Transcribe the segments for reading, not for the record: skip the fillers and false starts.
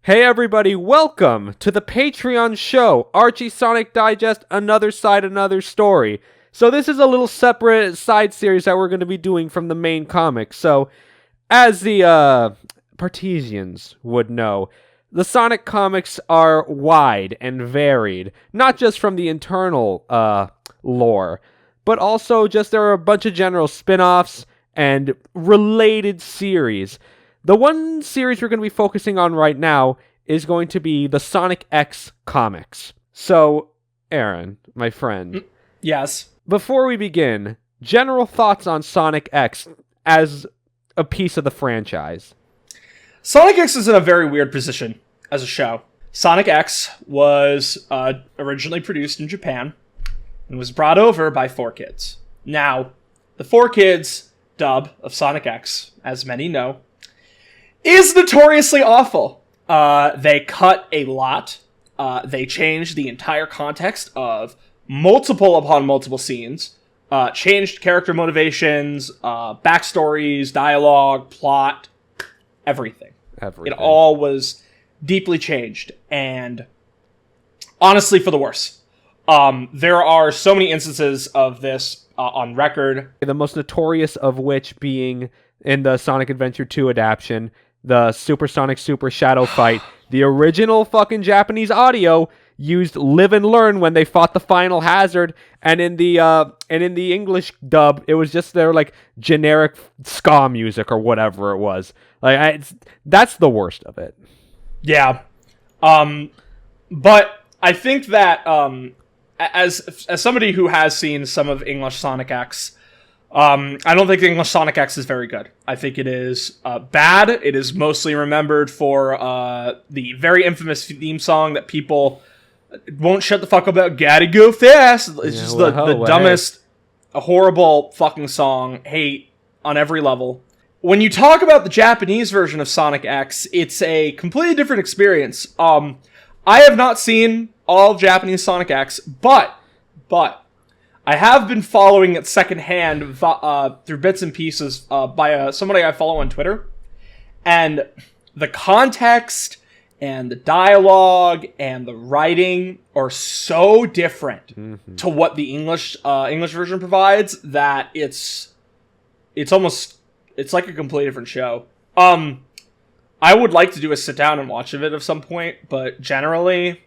Hey everybody, welcome to the Patreon show, Archie Sonic Digest, Another Side, Another Story. So this is a little separate side series that we're going to be doing from the main comic. So, as the Partesians would know, the Sonic comics are wide and varied, not just from the internal lore, but also just there are a bunch of general spin-offs and related series. The one series we're going to be focusing on right now is going to be the Sonic X comics. So, Aaron, my friend. Yes. Before we begin, general thoughts on Sonic X as a piece of the franchise. Sonic X is in a very weird position as a show. Sonic X was originally produced in Japan and was brought over by 4Kids. Now, the 4Kids dub of Sonic X, as many know, is notoriously awful. They cut a lot. They changed the entire context of multiple upon multiple scenes. Changed character motivations, backstories, dialogue, plot, everything. It all was deeply changed, and honestly for the worse. There are so many instances of this on record. The most notorious of which being in the Sonic Adventure 2 adaptation, the Supersonic Super Shadow fight. The original fucking Japanese audio used Live and Learn when they fought the final hazard, and in the English dub, it was just their like generic ska music or whatever it was. That's the worst of it. Yeah, but I think that as somebody who has seen some of English Sonic X, I don't think English Sonic X is very good. I think it is bad. It is mostly remembered for the very infamous theme song that people won't shut the fuck up about. Gotta go fast. It's just the dumbest, horrible fucking song. Hate on every level. When you talk about the Japanese version of Sonic X, it's a completely different experience. I have not seen all Japanese Sonic X, but I have been following it secondhand through bits and pieces by somebody I follow on Twitter. And the context and the dialogue and the writing are so different to what the English version provides that it's like a completely different show. I would like to do a sit down and watch of it at some point, but generally,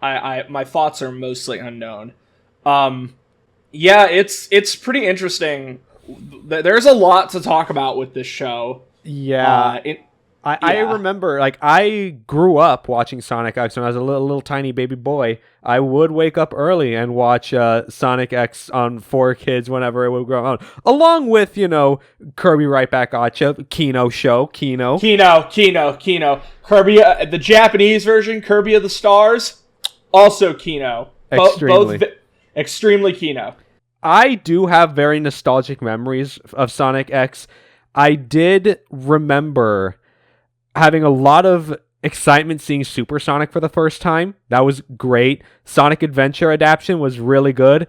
I my thoughts are mostly unknown. Yeah, it's pretty interesting. There's a lot to talk about with this show. Yeah. I remember, I grew up watching Sonic X when I was a little tiny baby boy. I would wake up early and watch Sonic X on 4Kids whenever it would grow on. Along with, Kirby Right Back Gotcha, Kino Show, Kino. Kirby, the Japanese version, Kirby of the Stars, also Kino. Extremely. Both extremely Kino. I do have very nostalgic memories of Sonic X. I did remember having a lot of excitement seeing Super Sonic for the first time. That was great. Sonic Adventure adaptation was really good.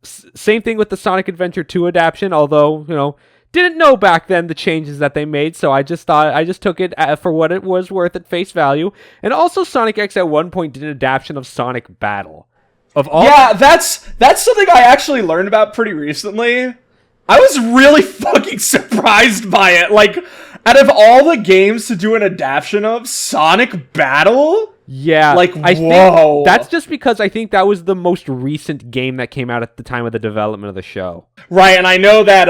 Same thing with the Sonic Adventure 2 adaptation, although, didn't know back then the changes that they made, so I just took it for what it was worth at face value. And also Sonic X at one point did an adaptation of Sonic Battle. Yeah, that's something I actually learned about pretty recently. I was really fucking surprised by it. Out of all the games to do an adaptation of, Sonic Battle? Yeah. Whoa. Think that's just because I think that was the most recent game that came out at the time of the development of the show. Right, and I know that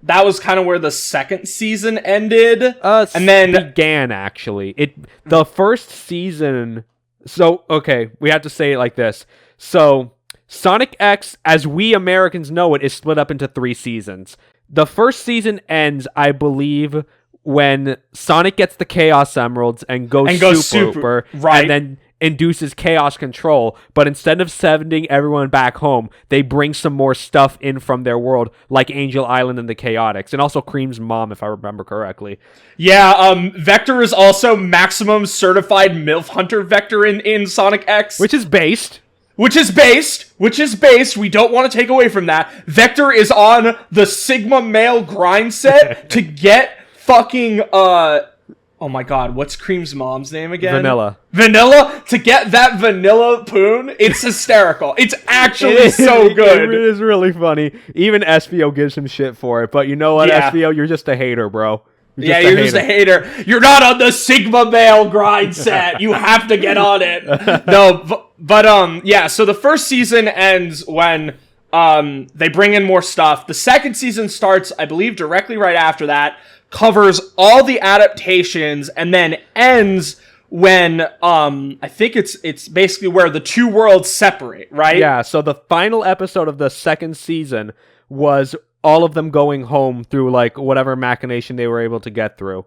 that was kind of where the second season ended. And then began, actually. The first season... So, okay, we have to say it like this. So, Sonic X, as we Americans know it, is split up into 3 seasons. The first season ends, I believe, when Sonic gets the Chaos Emeralds and goes super, right. And then induces Chaos Control, but instead of sending everyone back home, they bring some more stuff in from their world, like Angel Island and the Chaotix, and also Cream's mom, if I remember correctly. Yeah, Vector is also maximum certified MILF Hunter Vector in Sonic X. Which is based. We don't want to take away from that. Vector is on the Sigma male grind set to get fucking Oh my god, what's Cream's mom's name again? Vanilla. Vanilla? To get that vanilla poon, it's hysterical. It's actually so good. It is really funny. Even SVO gives him shit for it. But you know what, Yeah. SVO? You're just a hater, bro. You're just a hater. You're not on the Sigma male grind set. You have to get on it. No, but yeah, so the first season ends when they bring in more stuff. The second season starts, I believe, directly right after that, covers all the adaptations, and then ends when I think it's basically where the two worlds separate, right? Yeah, so the final episode of the second season was all of them going home through like whatever machination they were able to get through.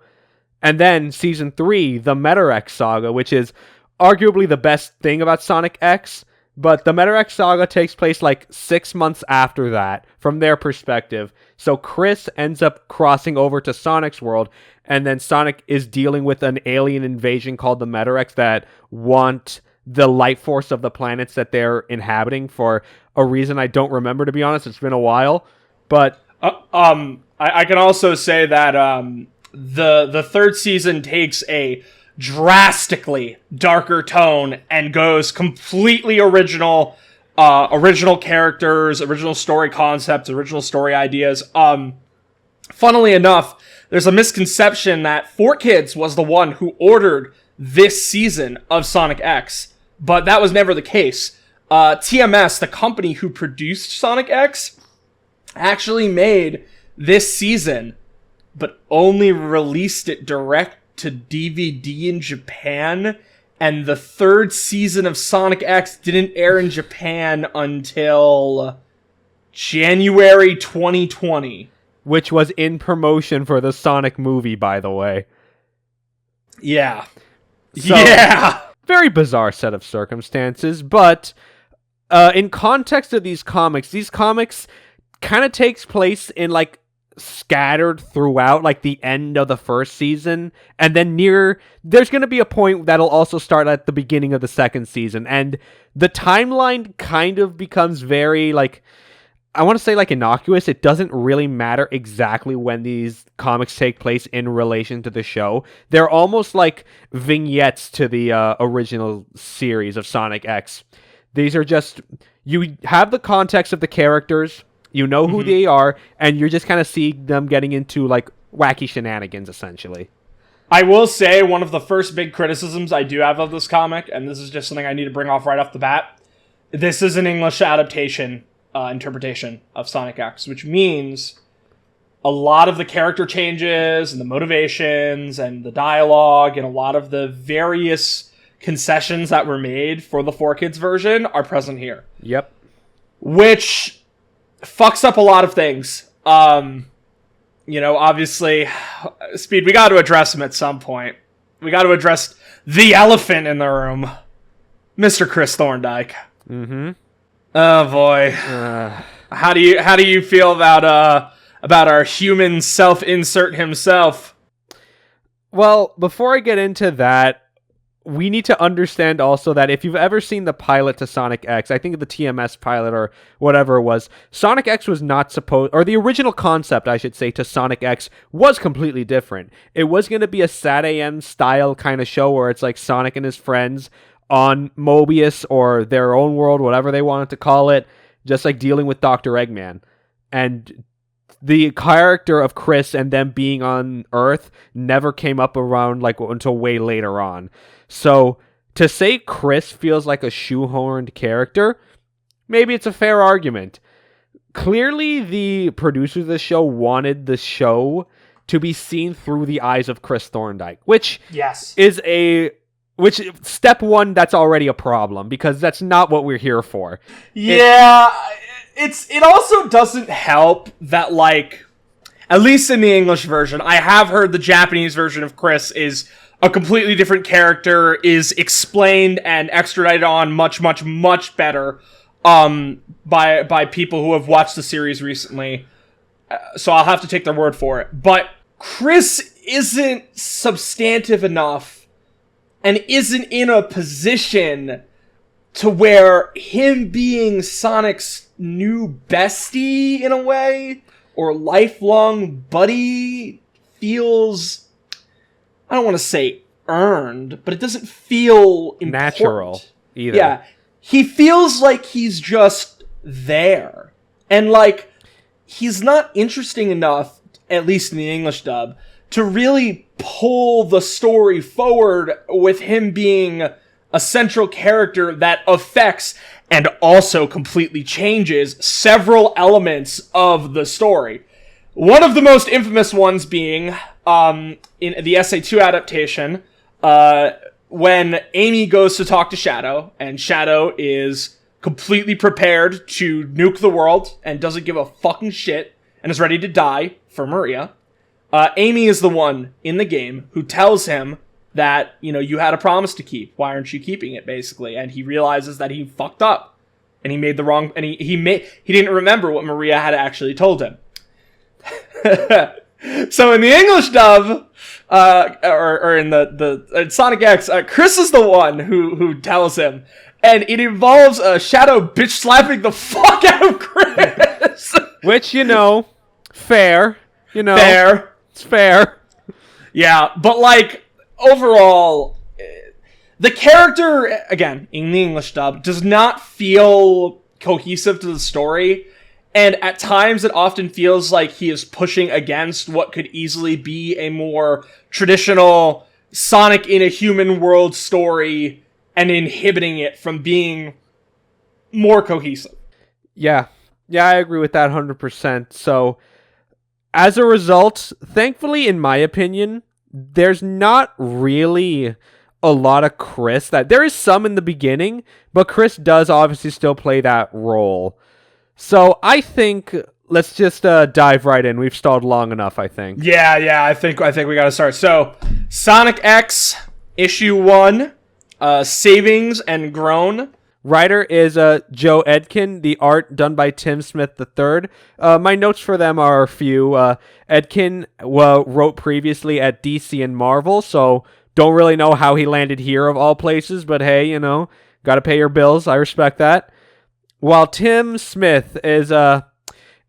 And then season 3, the Meta-X saga, which is arguably the best thing about Sonic X, but the Meta-X saga takes place like 6 months after that, from their perspective. So Chris ends up crossing over to Sonic's world, and then Sonic is dealing with an alien invasion called the Meta-X that want the life force of the planets that they're inhabiting for a reason I don't remember, to be honest. It's been a while. But I can also say that the third season takes a drastically darker tone and goes completely original characters, original story concepts, original story ideas. Funnily enough, there's a misconception that 4Kids was the one who ordered this season of Sonic X, but that was never the case. TMS, the company who produced Sonic X, actually made this season, but only released it direct to DVD in Japan, and the third season of Sonic X didn't air in Japan until January 2020. Which was in promotion for the Sonic movie, by the way. Yeah. So, yeah! Very bizarre set of circumstances, but in context of these comics kind of takes place in like scattered throughout like the end of the first season, and then there's going to be a point that'll also start at the beginning of the second season, and the timeline kind of becomes very like, I want to say like innocuous. It doesn't really matter exactly when these comics take place in relation to the show. They're almost like vignettes to the original series of Sonic X. These are just, you have the context of the characters, you know who they are, and you're just kind of seeing them getting into like wacky shenanigans, essentially. I will say one of the first big criticisms I do have of this comic, and this is just something I need to bring off right off the bat, this is an English adaptation interpretation of Sonic X, which means a lot of the character changes and the motivations and the dialogue and a lot of the various concessions that were made for the 4Kids version are present here. Yep. Which fucks up a lot of things. Obviously, Speed, we got to address him at some point. We got to address the elephant in the room, Mr. Chris Thorndike. Mm-hmm. Oh boy. How do you feel about our human self-insert himself? Well, before I get into that, we need to understand also that if you've ever seen the pilot to Sonic X, I think the TMS pilot or whatever it was, Sonic X was not supposed, or the original concept, I should say, to Sonic X was completely different. It was going to be a Sat AM style kind of show where it's like Sonic and his friends on Mobius or their own world, whatever they wanted to call it, just like dealing with Dr. Eggman. And the character of Chris and them being on Earth never came up around like until way later on. So to say Chris feels like a shoehorned character, maybe it's a fair argument. Clearly, the producers of the show wanted the show to be seen through the eyes of Chris Thorndike, which step one, that's already a problem because that's not what we're here for. Yeah, it also doesn't help that, like, at least in the English version, I have heard the Japanese version of Chris is a completely different character, is explained and extradited on much, much, much better by people who have watched the series recently. So I'll have to take their word for it. But Chris isn't substantive enough and isn't in a position to where him being Sonic's new bestie in a way, or lifelong buddy, feels I don't want to say earned, but it doesn't feel important. Natural either. Yeah. He feels like he's just there. And, like, he's not interesting enough, at least in the English dub, to really pull the story forward with him being a central character that affects and also completely changes several elements of the story. One of the most infamous ones being, in the SA2 adaptation, when Amy goes to talk to Shadow, and Shadow is completely prepared to nuke the world and doesn't give a fucking shit and is ready to die for Maria. Amy is the one in the game who tells him that, you know, you had a promise to keep. Why aren't you keeping it, basically? And he realizes that he fucked up and he made the wrong, and he didn't remember what Maria had actually told him. So in the English dub, or in the Sonic X, Chris is the one who tells him, and it involves Shadow bitch slapping the fuck out of Chris. Which, you know, fair. You know, Fair. It's fair. Yeah, but like overall, the character, again, in the English dub, does not feel cohesive to the story. And at times, it often feels like he is pushing against what could easily be a more traditional Sonic in a human world story and inhibiting it from being more cohesive. Yeah. Yeah, I agree with that 100%. So, as a result, thankfully, in my opinion, there's not really a lot of Chris. There is some in the beginning, but Chris does obviously still play that role. So I think let's just dive right in. We've stalled long enough, I think. Yeah, I think we gotta start. So, Sonic X, Issue 1, Savings and Groan. Writer is Joe Edkin. The art done by Tim Smith III. My notes for them are a few. Edkin wrote previously at DC and Marvel, so don't really know how he landed here of all places, but hey, you know, gotta pay your bills. I respect that. While Tim Smith is, I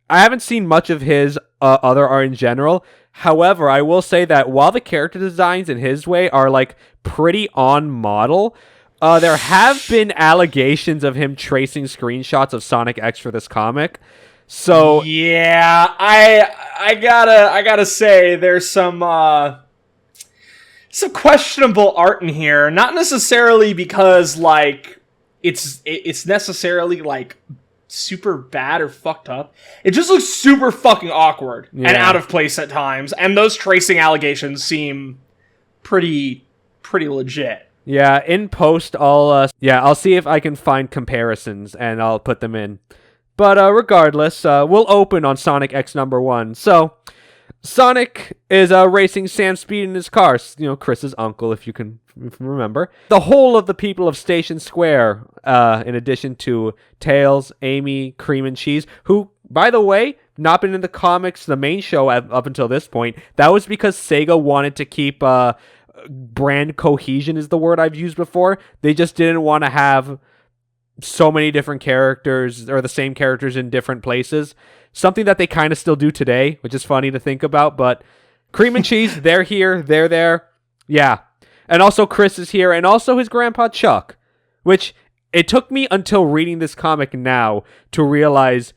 haven't seen much of his other art in general. However, I will say that while the character designs in his way are like pretty on model, there have been allegations of him tracing screenshots of Sonic X for this comic. So yeah, I gotta say there's some questionable art in here. Not necessarily because like it's necessarily like super bad or fucked up. It just looks super fucking awkward and out of place at times. And those tracing allegations seem pretty legit. yeah, in post, I'll see if I can find comparisons and I'll put them in. But regardless, we'll open on Sonic X #1. So, Sonic is racing Sam Speed in his car. You know, Chris's uncle, if you can remember. The whole of the people of Station Square, in addition to Tails, Amy, Cream and Cheese, who, by the way, not been in the comics, the main show up until this point. That was because Sega wanted to keep brand cohesion is the word I've used before. They just didn't want to have so many different characters or the same characters in different places. Something that they kind of still do today, which is funny to think about. But Cream and Cheese, they're here, they're there. Yeah. And also Chris is here, and also his grandpa Chuck, which it took me until reading this comic now to realize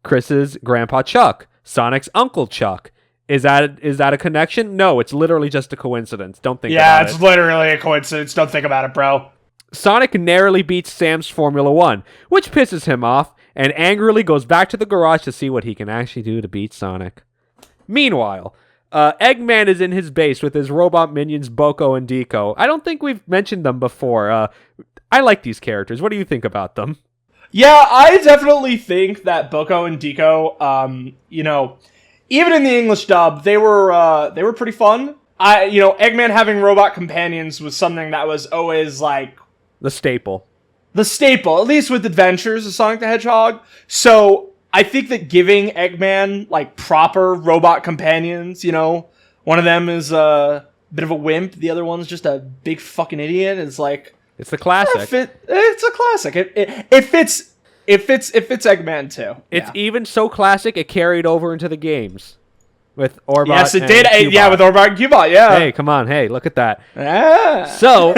Chris's grandpa Chuck, Sonic's uncle Chuck. Is that a connection? No, it's literally just a coincidence. Don't think about it. Yeah, it's literally a coincidence. Don't think about it, bro. Sonic narrowly beats Sam's Formula 1, which pisses him off, and angrily goes back to the garage to see what he can actually do to beat Sonic. Meanwhile, Eggman is in his base with his robot minions Boko and Deco. I don't think we've mentioned them before. I like these characters. What do you think about them? Yeah, I definitely think that Boko and Deco, you know, even in the English dub, they were pretty fun. Eggman having robot companions was something that was always like the staple, at least with Adventures of Sonic the Hedgehog. So I think that giving Eggman like proper robot companions, you know, one of them is a bit of a wimp, the other one's just a big fucking idiot. It's like it's the classic. It's a classic. It fits Eggman too. It's even so classic it carried over into the games. with Orbot. Yes, it and did. Cubot. Yeah, with Orbot and Cubot. Yeah. Hey, come on. Hey, look at that. Ah. So,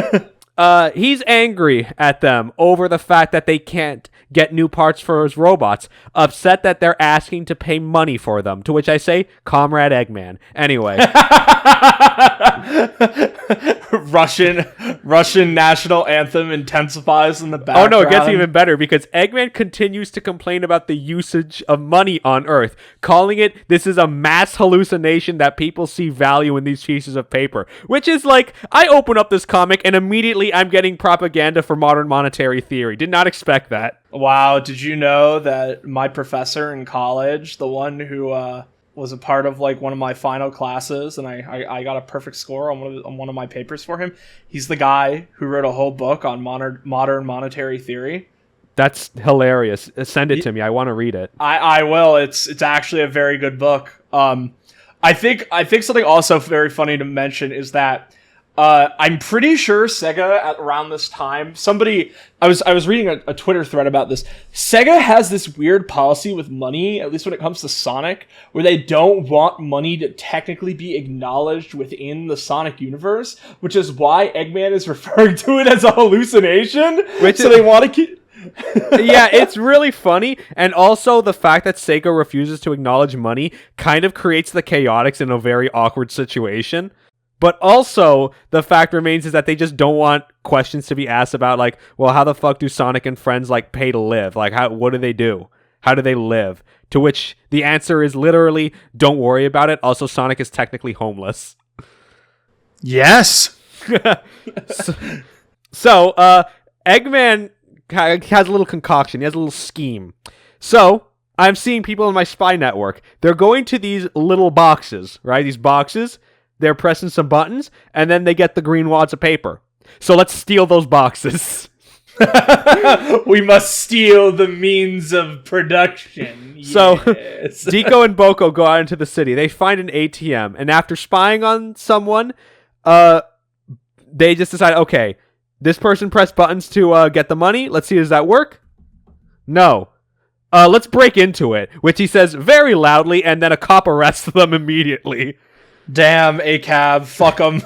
he's angry at them over the fact that they can't get new parts for his robots, upset that they're asking to pay money for them, to which I say, Comrade Eggman. Anyway. Russian national anthem intensifies in the background. Oh no, it gets even better because Eggman continues to complain about the usage of money on Earth, calling it this is a mass hallucination that people see value in these pieces of paper. Which is like, I open up this comic and immediately I'm getting propaganda for modern monetary theory. Did not expect that. Wow, did you know that my professor in college, the one who was a part of like one of my final classes, and I got a perfect score on one of my papers for him. He's the guy who wrote a whole book on modern monetary theory. That's hilarious. Send it to me. I want to read it. I will. It's actually a very good book. I think something also very funny to mention is that I'm pretty sure Sega at around this time, I was reading a Twitter thread about this. Sega has this weird policy with money, at least when it comes to Sonic, where they don't want money to technically be acknowledged within the Sonic universe, which is why Eggman is referring to it as a hallucination. They want to keep... Yeah, it's really funny, and also the fact that Sega refuses to acknowledge money kind of creates the chaotics in a very awkward situation. But also, the fact remains is that they just don't want questions to be asked about, like, well, how the fuck do Sonic and friends, like, pay to live? Like, what do they do? How do they live? To which the answer is literally, don't worry about it. Also, Sonic is technically homeless. Yes! So, Eggman has a little concoction. He has a little scheme. So, I'm seeing people in my spy network. They're going to these little boxes, right? These boxes. They're pressing some buttons, and then they get the green wads of paper. So let's steal those boxes. We must steal the means of production. Yes. So Deco and Boko go out into the city. They find an ATM, and after spying on someone, they just decide, okay, this person pressed buttons to get the money. Let's see, does that work? No. Let's break into it, which he says very loudly, and then a cop arrests them immediately. Damn, A-Cab, fuck them.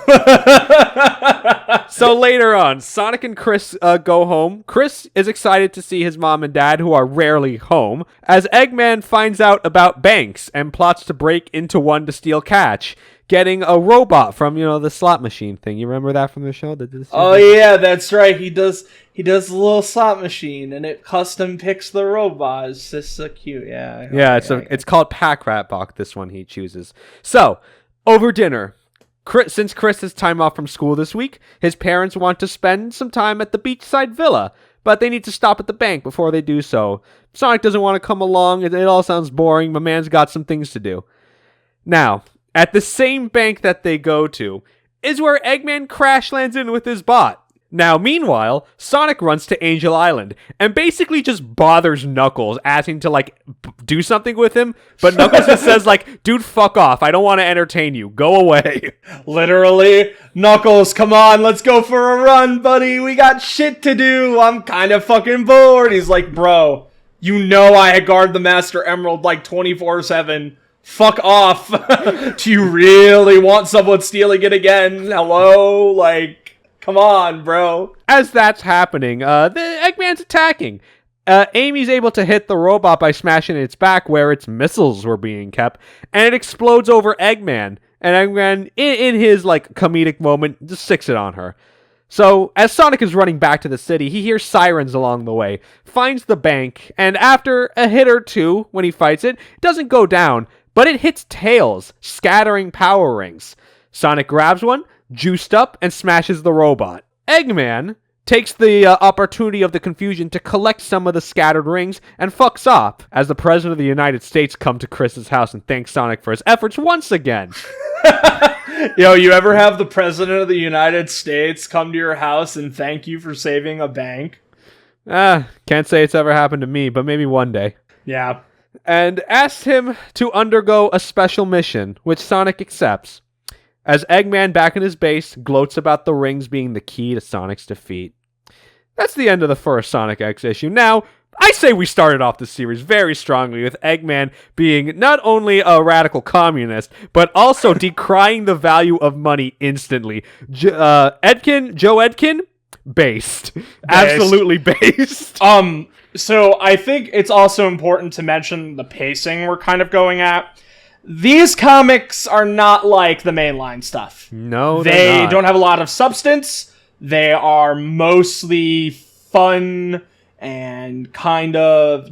So later on, Sonic and Chris go home. Chris is excited to see his mom and dad, who are rarely home, as Eggman finds out about banks and plots to break into one to steal cash, getting a robot from, the slot machine thing. You remember that from the show? Yeah, that's right. He does a little slot machine, and it custom picks the robot. It's just so cute, yeah. Yeah, it's called Pack Rat Bach, this one he chooses. So, over dinner, since Chris has time off from school this week, his parents want to spend some time at the beachside villa, but they need to stop at the bank before they do so. Sonic doesn't want to come along. It all sounds boring. My man's got some things to do. Now, at the same bank that they go to is where Eggman crash lands in with his bot. Now, meanwhile, Sonic runs to Angel Island and basically just bothers Knuckles, asking to, do something with him, but Knuckles just says, dude, fuck off. I don't want to entertain you. Go away. Literally, Knuckles, come on, let's go for a run, buddy. We got shit to do. I'm kind of fucking bored. He's like, bro, you know I guard the Master Emerald 24/7. Fuck off. Do you really want someone stealing it again? Hello? Come on, bro. As that's happening, the Eggman's attacking. Amy's able to hit the robot by smashing its back where its missiles were being kept, and it explodes over Eggman. And Eggman, in his comedic moment, just sicks it on her. So, as Sonic is running back to the city, he hears sirens along the way, finds the bank, and after a hit or two, when he fights it, it doesn't go down, but it hits Tails, scattering power rings. Sonic grabs one, juiced up, and smashes the robot. Eggman takes the opportunity of the confusion to collect some of the scattered rings and fucks off as the President of the United States come to Chris's house and thank Sonic for his efforts once again. Yo, you ever have the President of the United States come to your house and thank you for saving a bank? Can't say it's ever happened to me, but maybe one day. Yeah. And asks him to undergo a special mission, which Sonic accepts. As Eggman, back in his base, gloats about the rings being the key to Sonic's defeat. That's the end of the first Sonic X issue. Now, I say we started off the series very strongly with Eggman being not only a radical communist, but also decrying the value of money instantly. Joe Edkin, based. Absolutely based. So I think it's also important to mention the pacing we're kind of going at. These comics are not like the mainline stuff. No, they don't have a lot of substance. They are mostly fun and kind of,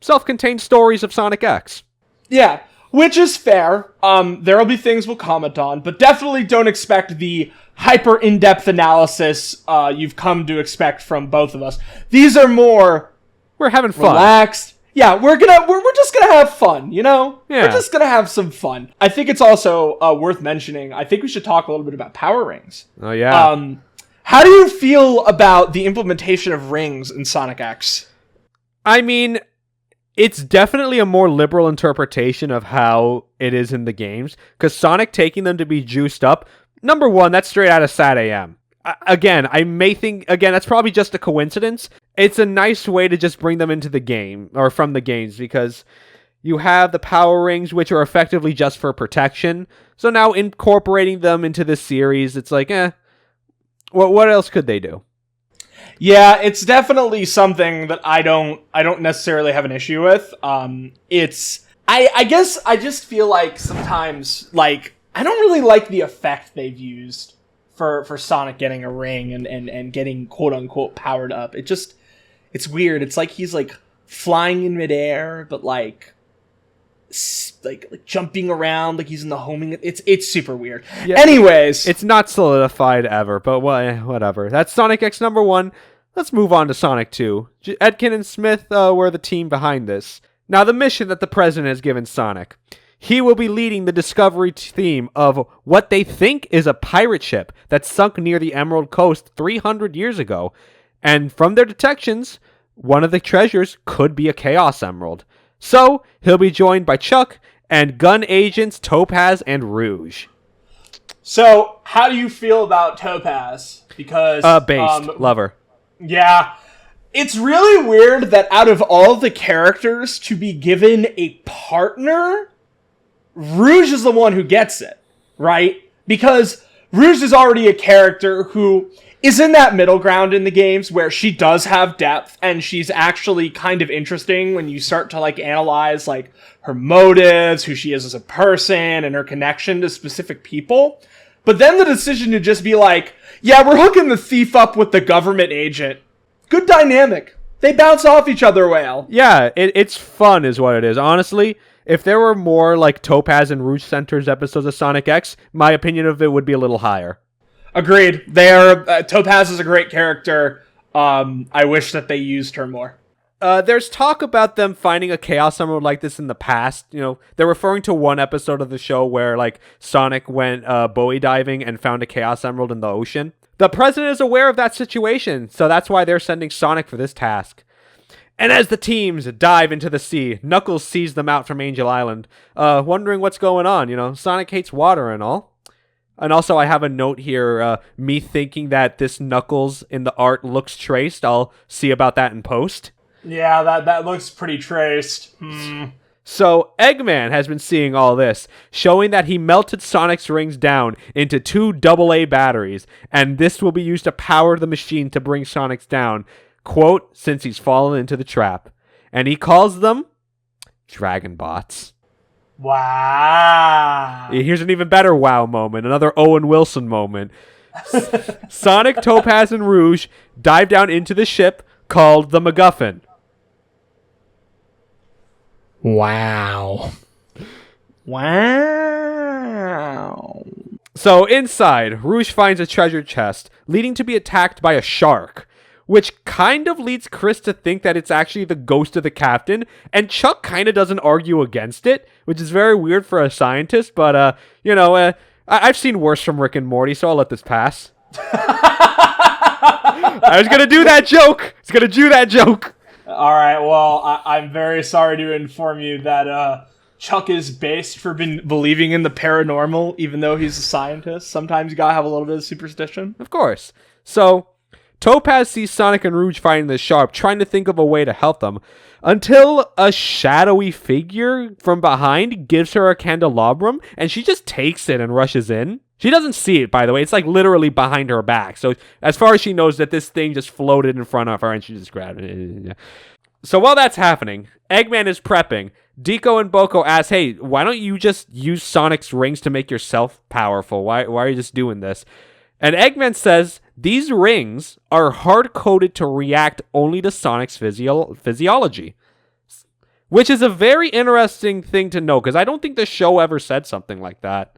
self-contained stories of Sonic X. Yeah, which is fair. There'll be things we'll comment on, but definitely don't expect the hyper in-depth analysis you've come to expect from both of us. These are more we're having fun. Relaxed. Yeah, we're just gonna have fun, Yeah. We're just gonna have some fun. I think it's also worth mentioning. I think we should talk a little bit about Power Rings. Oh yeah. How do you feel about the implementation of rings in Sonic X? I mean, it's definitely a more liberal interpretation of how it is in the games, because Sonic taking them to be juiced up, number one, that's straight out of Sat AM. I may think, that's probably just a coincidence. It's a nice way to just bring them into the game, or from the games, because you have the Power Rings, which are effectively just for protection. So now incorporating them into this series, it's like, what else could they do? Yeah, it's definitely something that I don't necessarily have an issue with. I guess I just feel like sometimes, I don't really like the effect they've used for Sonic getting a ring and getting quote unquote powered up. It's weird. It's like he's flying in midair, but like jumping around like he's in the homing. It's super weird. Yeah, anyways, it's not solidified ever, but whatever. That's Sonic X number 1. Let's move on to Sonic 2. Edkin and Smith were the team behind this. Now, the mission that the president has given Sonic. He will be leading the discovery team of what they think is a pirate ship that sunk near the Emerald Coast 300 years ago. And from their detections, one of the treasures could be a Chaos Emerald. So, he'll be joined by Chuck and gun agents Topaz and Rouge. So, how do you feel about Topaz? Because... based. Lover. Yeah. It's really weird that out of all the characters to be given a partner, Rouge is the one who gets it, right? Because Rouge is already a character who is in that middle ground in the games where she does have depth and she's actually kind of interesting when you start to analyze her motives, who she is as a person, and her connection to specific people. But then the decision to just be yeah, we're hooking the thief up with the government agent. Good dynamic. They bounce off each other well. Yeah, it's fun is what it is. Honestly, if there were more Topaz and Rouge Centers episodes of Sonic X, my opinion of it would be a little higher. Agreed. Topaz is a great character. I wish that they used her more. There's talk about them finding a Chaos Emerald like this in the past. They're referring to one episode of the show where Sonic went buoy diving and found a Chaos Emerald in the ocean. The president is aware of that situation, so that's why they're sending Sonic for this task. And as the teams dive into the sea, Knuckles sees them out from Angel Island, wondering what's going on. Sonic hates water and all. And also, I have a note here, me thinking that this Knuckles in the art looks traced. I'll see about that in post. Yeah, that looks pretty traced. So, Eggman has been seeing all this, showing that he melted Sonic's rings down into 2 AA batteries, and this will be used to power the machine to bring Sonic's down, quote, since he's fallen into the trap. And he calls them Dragon Bots. Wow. Here's an even better wow moment, another Owen Wilson moment. Sonic, Topaz, and Rouge dive down into the ship called the MacGuffin. Wow. Wow. So inside, Rouge finds a treasure chest, leading to be attacked by a shark, which kind of leads Chris to think that it's actually the ghost of the captain, and Chuck kind of doesn't argue against it, which is very weird for a scientist, but, I've seen worse from Rick and Morty, so I'll let this pass. I was gonna do that joke! Alright, well, I'm very sorry to inform you that, Chuck is based for believing in the paranormal, even though he's a scientist. Sometimes you gotta have a little bit of superstition. Of course. So, Topaz sees Sonic and Rouge fighting the Sharp, trying to think of a way to help them, until a shadowy figure from behind gives her a candelabrum, and she just takes it and rushes in. She doesn't see it, by the way. It's like literally behind her back. So as far as she knows, that this thing just floated in front of her and she just grabbed it. So while that's happening, Eggman is prepping. Deco and Boko ask, hey, why don't you just use Sonic's rings to make yourself powerful? Why are you just doing this? And Eggman says these rings are hard-coded to react only to Sonic's physiology. Which is a very interesting thing to know, because I don't think the show ever said something like that.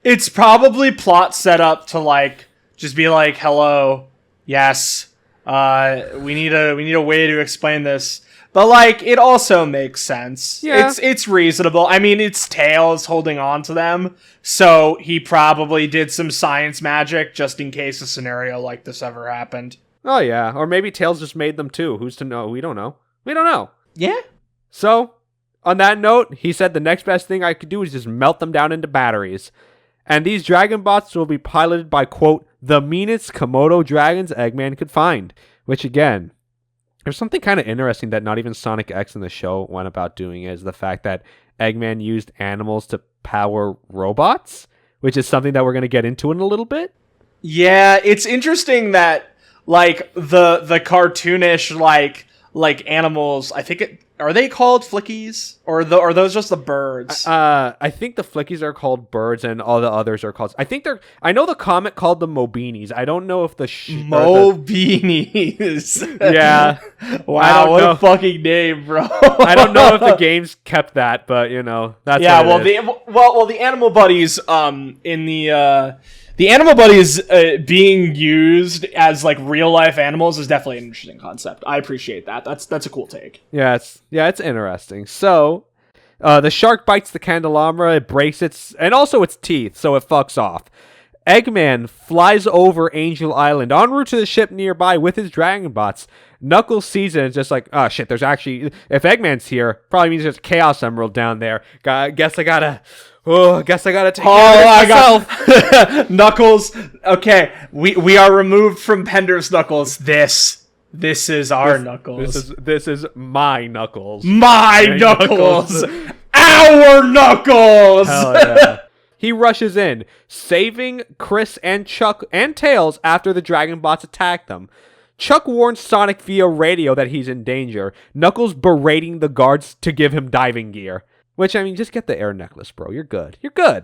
It's probably plot set up to like just be like, hello, yes, we need a way to explain this. But like, it also makes sense. Yeah. It's reasonable. I mean, it's Tails holding on to them, so he probably did some science magic just in case a scenario like this ever happened. Oh yeah, or maybe Tails just made them too. Who's to know? We don't know. Yeah. So, on that note, he said the next best thing I could do is just melt them down into batteries. And these Dragon Bots will be piloted by, quote, the meanest Komodo dragons Eggman could find. Which, again, there's something kind of interesting that not even Sonic X in the show went about doing, is the fact that Eggman used animals to power robots, which is something that we're going to get into in a little bit. Yeah, it's interesting that, like, the cartoonish, like animals, I think are they called flickies? Or are those just the birds? I think the flickies are called birds and all the others are called... I know the comic called them Mobinis. I don't know if the... Mobinis. Yeah. Wow, what a fucking name, bro. I don't know if the games kept that, but, you know, that's the Animal Buddies, the Animal Buddies being used as like real life animals is definitely an interesting concept. I appreciate that. That's a cool take. Yeah, it's interesting. So, the shark bites the candelabra, it breaks its teeth, so it fucks off. Eggman flies over Angel Island en route to the ship nearby with his Dragon Bots. Knuckles sees it and is just like, oh shit, there's actually, if Eggman's here, probably means there's a Chaos Emerald down there. Guess I gotta take care of myself. Knuckles, okay, we are removed from Pender's Knuckles. This is our Knuckles. This is my Knuckles. My Knuckles. Our Knuckles. Hell yeah. He rushes in, saving Chris and Chuck and Tails after the Dragon Bots attack them. Chuck warns Sonic via radio that he's in danger, Knuckles berating the guards to give him diving gear. Which, I mean, just get the air necklace, bro. You're good.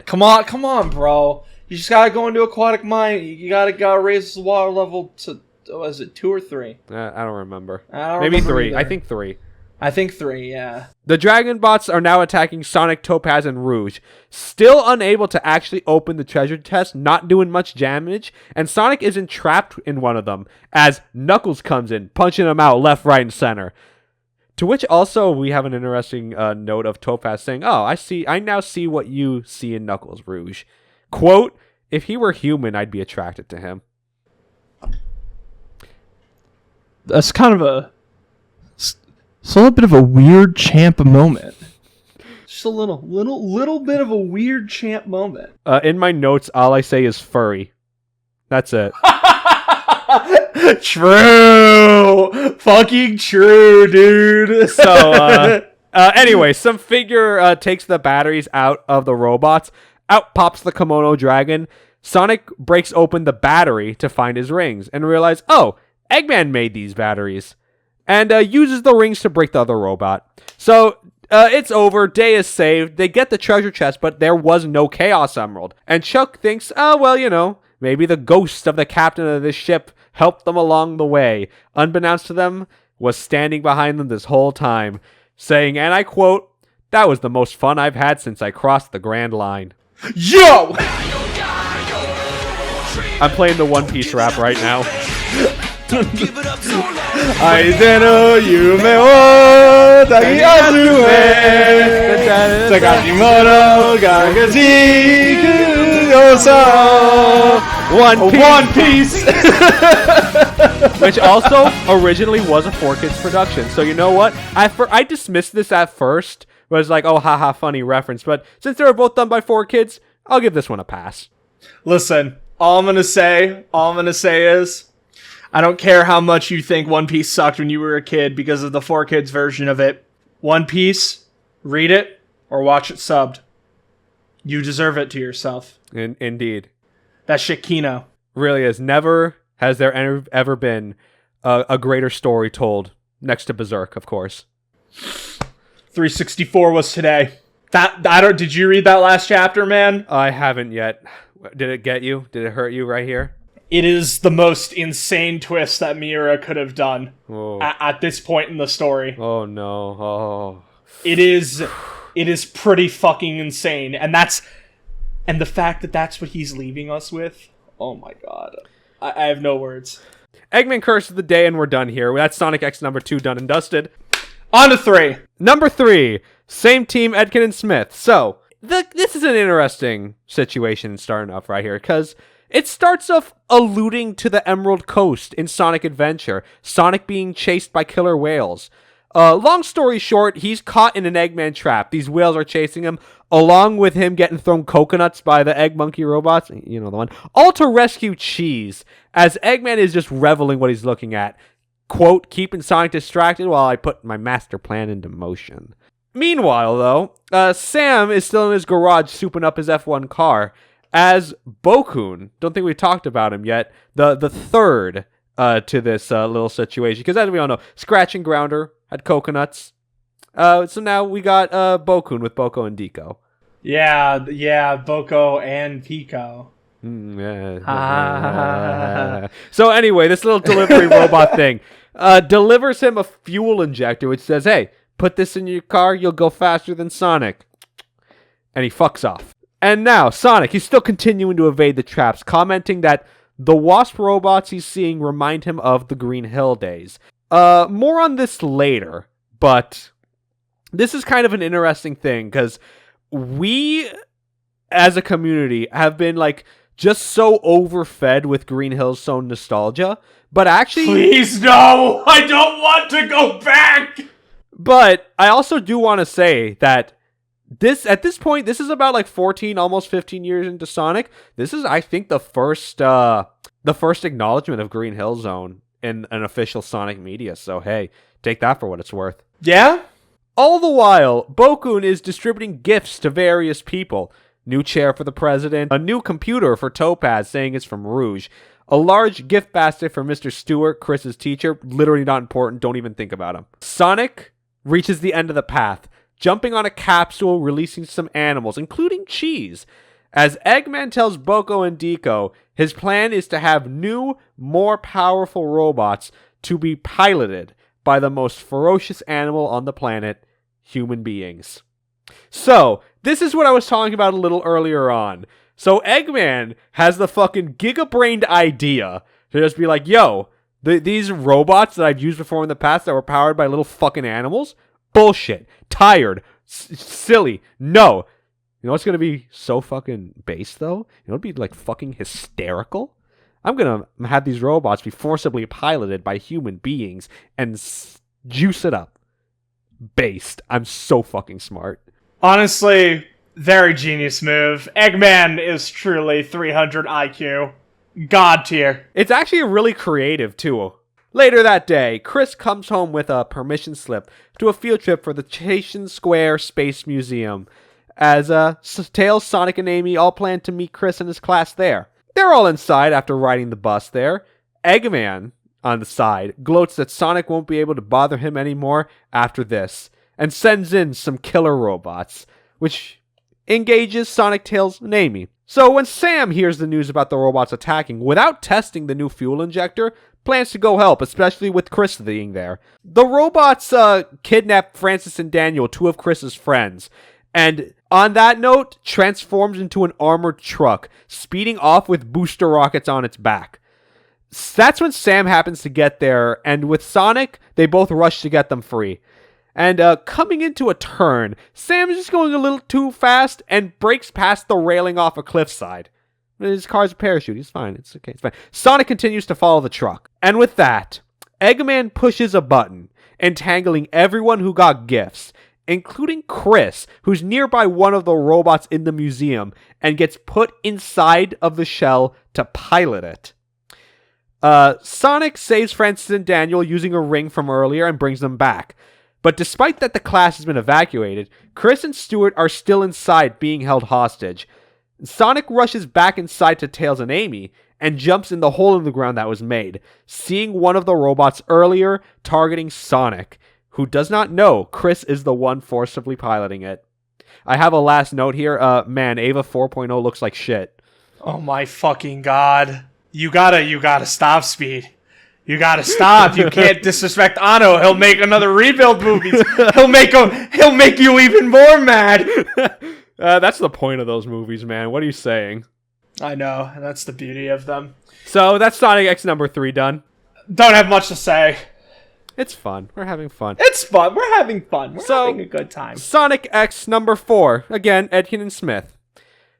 Come on, bro. You just gotta go into aquatic mine. You gotta raise the water level to, was it 2 or 3? I don't remember. Maybe 3. Either. I think 3, yeah. The Dragon Bots are now attacking Sonic, Topaz, and Rouge. Still unable to actually open the treasure chest, not doing much damage, and Sonic is entrapped in one of them, as Knuckles comes in, punching him out left, right, and center. To which also we have an interesting note of Topaz saying, oh, I now see what you see in Knuckles, Rouge. Quote, if he were human, I'd be attracted to him. That's kind of it's a little bit of a weird champ moment. Just a little bit of a weird champ moment. In my notes, all I say is furry. That's it. True. Fucking true, dude. So, anyway, some figure takes the batteries out of the robots. Out pops the Komodo dragon. Sonic breaks open the battery to find his rings and realize, oh, Eggman made these batteries. And uses the rings to break the other robot. So, it's over. Day is saved. They get the treasure chest, but there was no Chaos Emerald. And Chuck thinks, oh, well, you know, maybe the ghost of the captain of this ship helped them along the way. Unbeknownst to them, was standing behind them this whole time, saying, and I quote, that was the most fun I've had since I crossed the Grand Line. Yo! I'm playing the One Piece rap right now. Aizeno yume wo tagiyasu e Takashimoto gagajiku yoso One Piece. Which also originally was a 4Kids production. So you know what? I dismissed this at first. Was like, oh, haha, funny reference. But since they were both done by 4Kids, I'll give this one a pass. Listen, all I'm gonna say is, I don't care how much you think One Piece sucked when you were a kid because of the 4Kids version of it. One Piece, read it or watch it subbed. You deserve it to yourself. Indeed. That shit Kino. Really is. Never has there ever been a greater story told, next to Berserk, of course. 364 was today. Did you read that last chapter, man? I haven't yet. Did it get you? Did it hurt you right here? It is the most insane twist that Miura could have done at this point in the story. Oh no. Oh. It is pretty fucking insane. And the fact that that's what he's leaving us with. Oh my god. I have no words. Eggman Curse of the Day, and we're done here. That's Sonic X number 2 done and dusted. On to 3. Number 3. Same team, Edkin and Smith. So, this is an interesting situation starting off right here, because it starts off alluding to the Emerald Coast in Sonic Adventure, Sonic being chased by killer whales. Long story short, he's caught in an Eggman trap. These whales are chasing him, along with him getting thrown coconuts by the Egg Monkey robots, you know the one, all to rescue Cheese, as Eggman is just reveling what he's looking at. Quote, keeping Sonic distracted while I put my master plan into motion. Meanwhile, though, Sam is still in his garage souping up his F1 car, as Bokun, don't think we talked about him yet, the third to this little situation, because as we all know, Scratch and Grounder had coconuts. So now we got Bokun with Boko and Deco. Yeah, Boko and Pico. So anyway, this little delivery robot thing delivers him a fuel injector, which says, hey, put this in your car, you'll go faster than Sonic. And he fucks off. And now, Sonic, he's still continuing to evade the traps, commenting that the Wasp robots he's seeing remind him of the Green Hill days. More on this later, but this is kind of an interesting thing, because we, as a community, have been, like, just so overfed with Green Hill's so nostalgia, but actually... Please, no! I don't want to go back! But I also do want to say that at this point, this is about like 14, almost 15 years into Sonic. This is, I think, the first acknowledgement of Green Hill Zone in an official Sonic media. So hey, take that for what it's worth. Yeah? All the while, Bokun is distributing gifts to various people. New chair for the president, a new computer for Topaz saying it's from Rouge, a large gift basket for Mr. Stewart, Chris's teacher, literally not important, don't even think about him. Sonic reaches the end of the path, jumping on a capsule, releasing some animals, including Cheese. As Eggman tells Boko and Deco, his plan is to have new, more powerful robots to be piloted by the most ferocious animal on the planet, human beings. So, this is what I was talking about a little earlier on. So Eggman has the fucking giga-brained idea to just be like, yo, these robots that I've used before in the past that were powered by little fucking animals? Bullshit. Tired. Silly. No. You know what's going to be so fucking base, though? You know what'd be, like, fucking hysterical? I'm going to have these robots be forcibly piloted by human beings and juice it up. Based. I'm so fucking smart. Honestly, very genius move. Eggman is truly 300 IQ. God tier. It's actually really creative, too. Later that day, Chris comes home with a permission slip to a field trip for the Chation Square Space Museum, as Tails, Sonic, and Amy all plan to meet Chris and his class there. They're all inside after riding the bus there. Eggman, on the side, gloats that Sonic won't be able to bother him anymore after this, and sends in some killer robots, which engages Sonic, Tails, and Amy. So when Sam hears the news about the robots attacking without testing the new fuel injector, plans to go help, especially with Chris being there. The robots kidnap Francis and Daniel, two of Chris's friends, and on that note, transforms into an armored truck, speeding off with booster rockets on its back. That's when Sam happens to get there, and with Sonic, they both rush to get them free. And coming into a turn, Sam is just going a little too fast and breaks past the railing off a cliffside. His car's a parachute. He's fine. It's okay. It's fine. Sonic continues to follow the truck. And with that, Eggman pushes a button, entangling everyone who got gifts, including Chris, who's nearby one of the robots in the museum, and gets put inside of the shell to pilot it. Sonic saves Francis and Daniel using a ring from earlier and brings them back. But despite that the class has been evacuated, Chris and Stuart are still inside being held hostage. Sonic rushes back inside to Tails and Amy and jumps in the hole in the ground that was made, seeing one of the robots earlier targeting Sonic, who does not know Chris is the one forcibly piloting it. I have a last note here. Man, Ava 4.0 looks like shit. Oh my fucking god. You gotta stop, Speed. You gotta stop. You can't disrespect Anno. He'll make another rebuild movies. He'll make you even more mad. That's the point of those movies, man. What are you saying? I know. That's the beauty of them. So that's Sonic X number 3 done. Don't have much to say. It's fun. We're having fun. It's fun. We're having fun. We're having a good time. Sonic X number 4. Again, Edkin and Smith.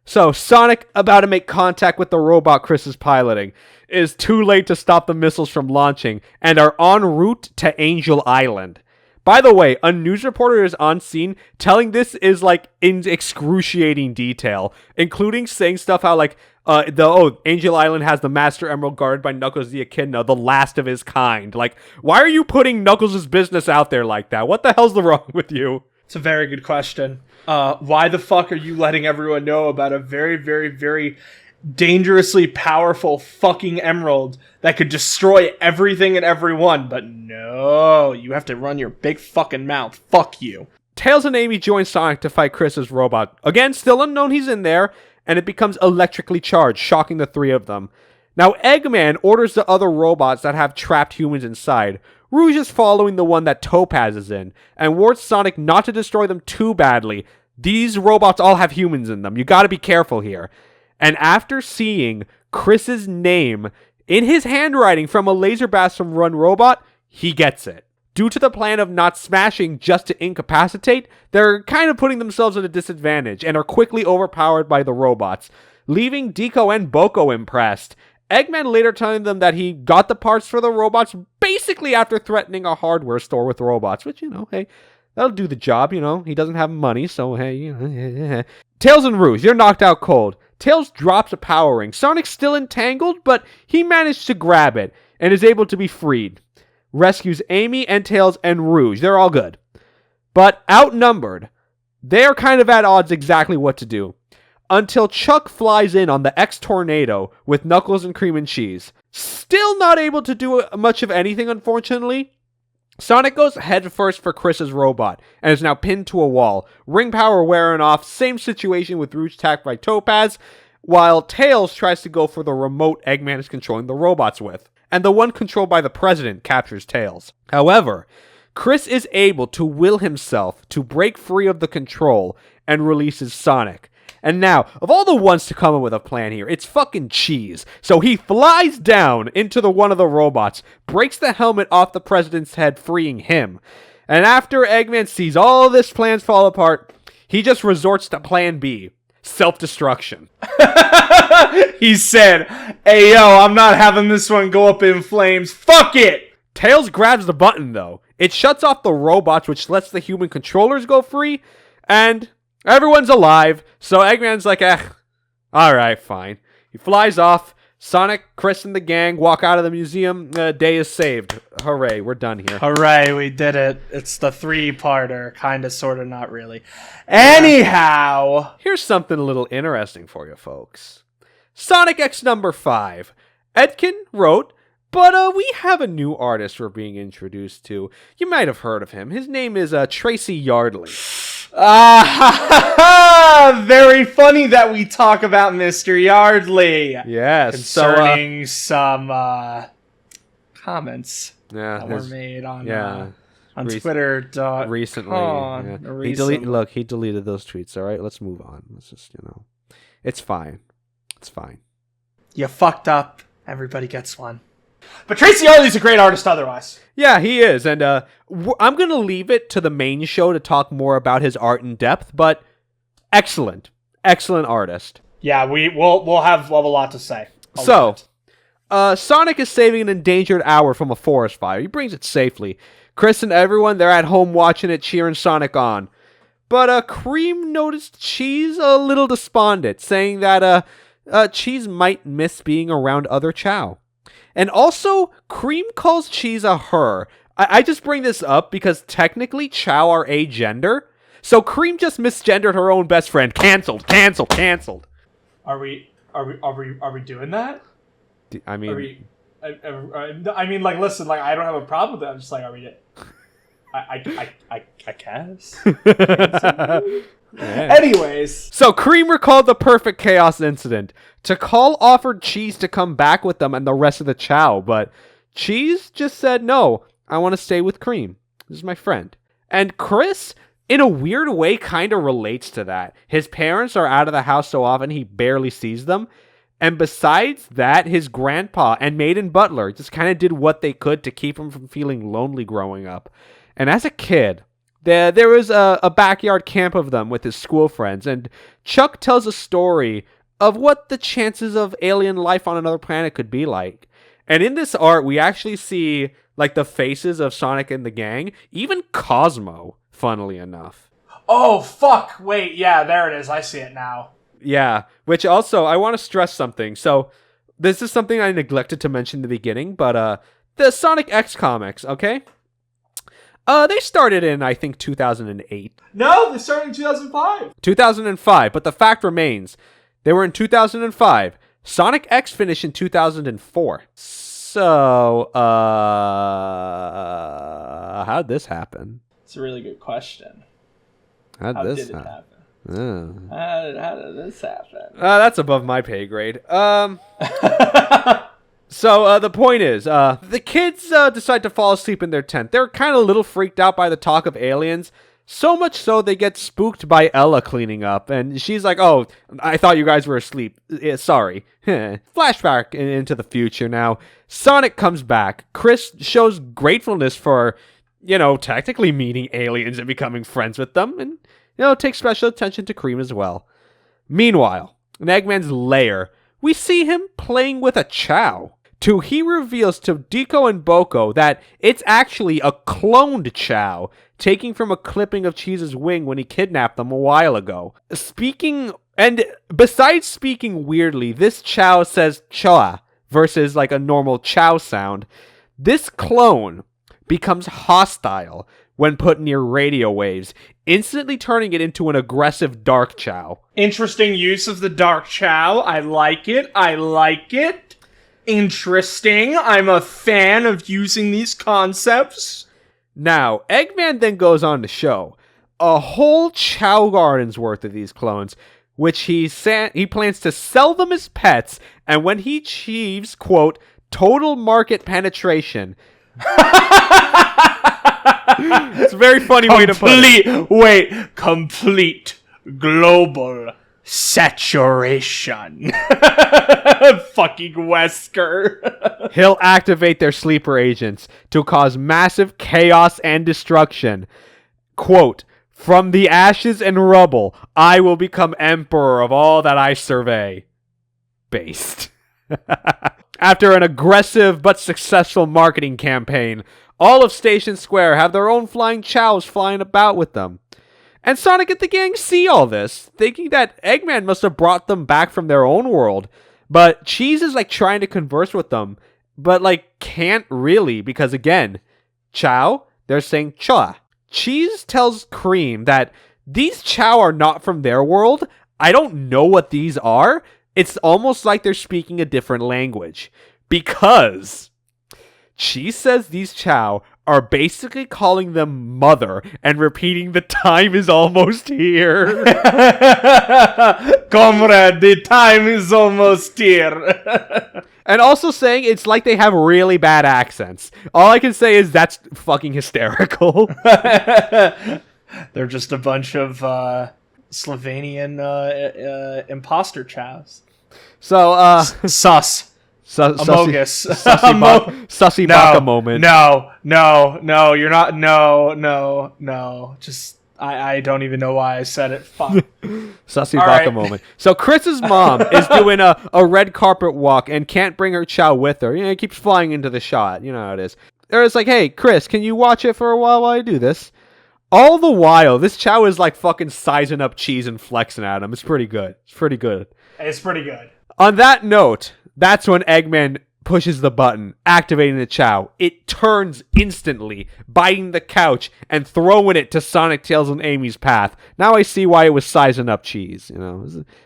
So Sonic, about to make contact with the robot Chris is piloting, is too late to stop the missiles from launching and are en route to Angel Island. By the way, a news reporter is on scene telling this is like in excruciating detail, including saying stuff how like Angel Island has the Master Emerald guarded by Knuckles the Echidna, the last of his kind. Like, why are you putting Knuckles' business out there like that? What the hell's wrong with you? It's a very good question. Why the fuck are you letting everyone know about a very, very, very dangerously powerful fucking emerald that could destroy everything and everyone? But no, you have to run your big fucking mouth. Fuck you. Tails and Amy join Sonic to fight Chris's robot. Again, still unknown he's in there, and it becomes electrically charged, shocking the three of them. Now, Eggman orders the other robots that have trapped humans inside. Rouge is following the one that Topaz is in, and warns Sonic not to destroy them too badly. These robots all have humans in them. You gotta be careful here. And after seeing Chris's name in his handwriting from a laser blast from Run Robot, he gets it. Due to the plan of not smashing just to incapacitate, they're kind of putting themselves at a disadvantage and are quickly overpowered by the robots, leaving Deco and Boko impressed. Eggman later telling them that he got the parts for the robots basically after threatening a hardware store with robots, which, hey, that'll do the job, he doesn't have money, so hey, Tails and Rouge, you're knocked out cold. Tails drops a power ring. Sonic's still entangled, but he managed to grab it and is able to be freed. Rescues Amy and Tails and Rouge. They're all good. But outnumbered, they're kind of at odds exactly what to do. Until Chuck flies in on the X-Tornado with Knuckles and Cream and Cheese. Still not able to do much of anything, unfortunately. Sonic goes headfirst for Chris's robot and is now pinned to a wall. Ring power wearing off. Same situation with Rouge attacked by Topaz, while Tails tries to go for the remote Eggman is controlling the robots with. And the one controlled by the President captures Tails. However, Chris is able to will himself to break free of the control and releases Sonic. And now, of all the ones to come up with a plan here, it's fucking Cheese. So he flies down into one of the robots, breaks the helmet off the President's head, freeing him. And after Eggman sees all of this plans fall apart, he just resorts to plan B. Self-destruction. He said, "Hey yo, I'm not having this one go up in flames. Fuck it!" Tails grabs the button though. It shuts off the robots, which lets the human controllers go free, and everyone's alive. So Eggman's like, alright, fine. He flies off. Sonic, Chris, and the gang walk out of the museum. Day is saved. Hooray, we're done here. Hooray, we did it. It's the 3-parter. Kinda, sorta, not really. Anyhow, here's something a little interesting for you folks. Sonic X number 5. Edkin wrote, but we have a new artist we're being introduced to. You might have heard of him. His name is Tracy Yardley. Very funny that we talk about Mr. Yardley. Yes. Concerning some comments that were made on Twitter. Recently. He deleted those tweets. All right, let's move on. Let's just, it's fine. It's fine. You fucked up. Everybody gets one. But Tracy Yardley's a great artist otherwise. Yeah, he is. And I'm going to leave it to the main show to talk more about his art in depth, but excellent. Excellent artist. Yeah, we'll have a lot to say. Sonic is saving an endangered owl from a forest fire. He brings it safely. Chris and everyone, they're at home watching it, cheering Sonic on. But Cream noticed Cheese a little despondent, saying that Cheese might miss being around other Chow. And also, Cream calls Cheese a her. I just bring this up because technically Chow are agender. So Cream just misgendered her own best friend. Cancelled. Are we doing that? I mean... Are we... I mean, like, listen, like, I don't have a problem with that. I'm just like, are we... I guess. Yeah. Anyways. So Cream recalled the perfect chaos incident. Tikal offered Cheese to come back with them and the rest of the Chow, but Cheese just said, no, I want to stay with Cream. This is my friend. And Chris, in a weird way, kind of relates to that. His parents are out of the house so often he barely sees them. And besides that, his grandpa and Maiden Butler just kind of did what they could to keep him from feeling lonely growing up. And as a kid, there was a backyard camp of them with his school friends, and Chuck tells a story of what the chances of alien life on another planet could be like. And in this art, we actually see like the faces of Sonic and the gang, even Cosmo, funnily enough. Oh, fuck. Wait, yeah, there it is. I see it now. Yeah, which also, I want to stress something. So, this is something I neglected to mention in the beginning, but the Sonic X comics, okay? They started in, I think, 2008. No, they started in 2005. 2005, but the fact remains, they were in 2005. Sonic X finished in 2004. So, how'd this happen? It's a really good question. How did this it happen? happen? Oh. How did this happen? That's above my pay grade. So, the point is, the kids decide to fall asleep in their tent. They're kind of a little freaked out by the talk of aliens, so much so they get spooked by Ella cleaning up, and she's like, oh, I thought you guys were asleep. Sorry. Flashback into the future now. Sonic comes back. Chris shows gratefulness for, technically meeting aliens and becoming friends with them, and, takes special attention to Cream as well. Meanwhile, in Eggman's lair, we see him playing with a Chow. He reveals to Deco and Boko that it's actually a cloned Chow, taking from a clipping of Cheese's wing when he kidnapped them a while ago. Besides speaking weirdly, this Chow says Choa versus like a normal Chow sound. This clone becomes hostile when put near radio waves, instantly turning it into an aggressive dark Chow. Interesting use of the dark Chow. I like it. Interesting. I'm a fan of using these concepts. Now, Eggman then goes on to show a whole Chow Garden's worth of these clones, which he plans to sell them as pets, and when he achieves, quote, total market penetration. It's a very funny way to put it. Complete global saturation. Fucking Wesker. He'll activate their sleeper agents to cause massive chaos and destruction. Quote, from the ashes and rubble, I will become emperor of all that I survey. Based. After an aggressive but successful marketing campaign, all of Station Square have their own flying chows flying about with them. And Sonic and the gang see all this, thinking that Eggman must have brought them back from their own world. But Cheese is like trying to converse with them, but like can't really, because again, Chow, they're saying Choa. Cheese tells Cream that these Chow are not from their world. I don't know what these are. It's almost like they're speaking a different language. Because Cheese says these Chow are basically calling them mother and repeating the time is almost here. Comrade, the time is almost here. And also saying it's like they have really bad accents. All I can say is that's fucking hysterical. They're just a bunch of Slovenian imposter chows. So, Sus. Amogus. Sussy Baka moment. No, you're not. No. Just, I don't even know why I said it. Fuck. Sussy Baka moment. So Chris's mom is doing a red carpet walk and can't bring her Chow with her. It keeps flying into the shot. You know how it is. It's like, hey, Chris, can you watch it for a while I do this? All the while, this Chow is like fucking sizing up Cheese and flexing at him. It's pretty good. It's pretty good. On that note, that's when Eggman pushes the button, activating the Chow. It turns instantly, biting the couch and throwing it to Sonic, Tails, and Amy's path. Now I see why it was sizing up cheese.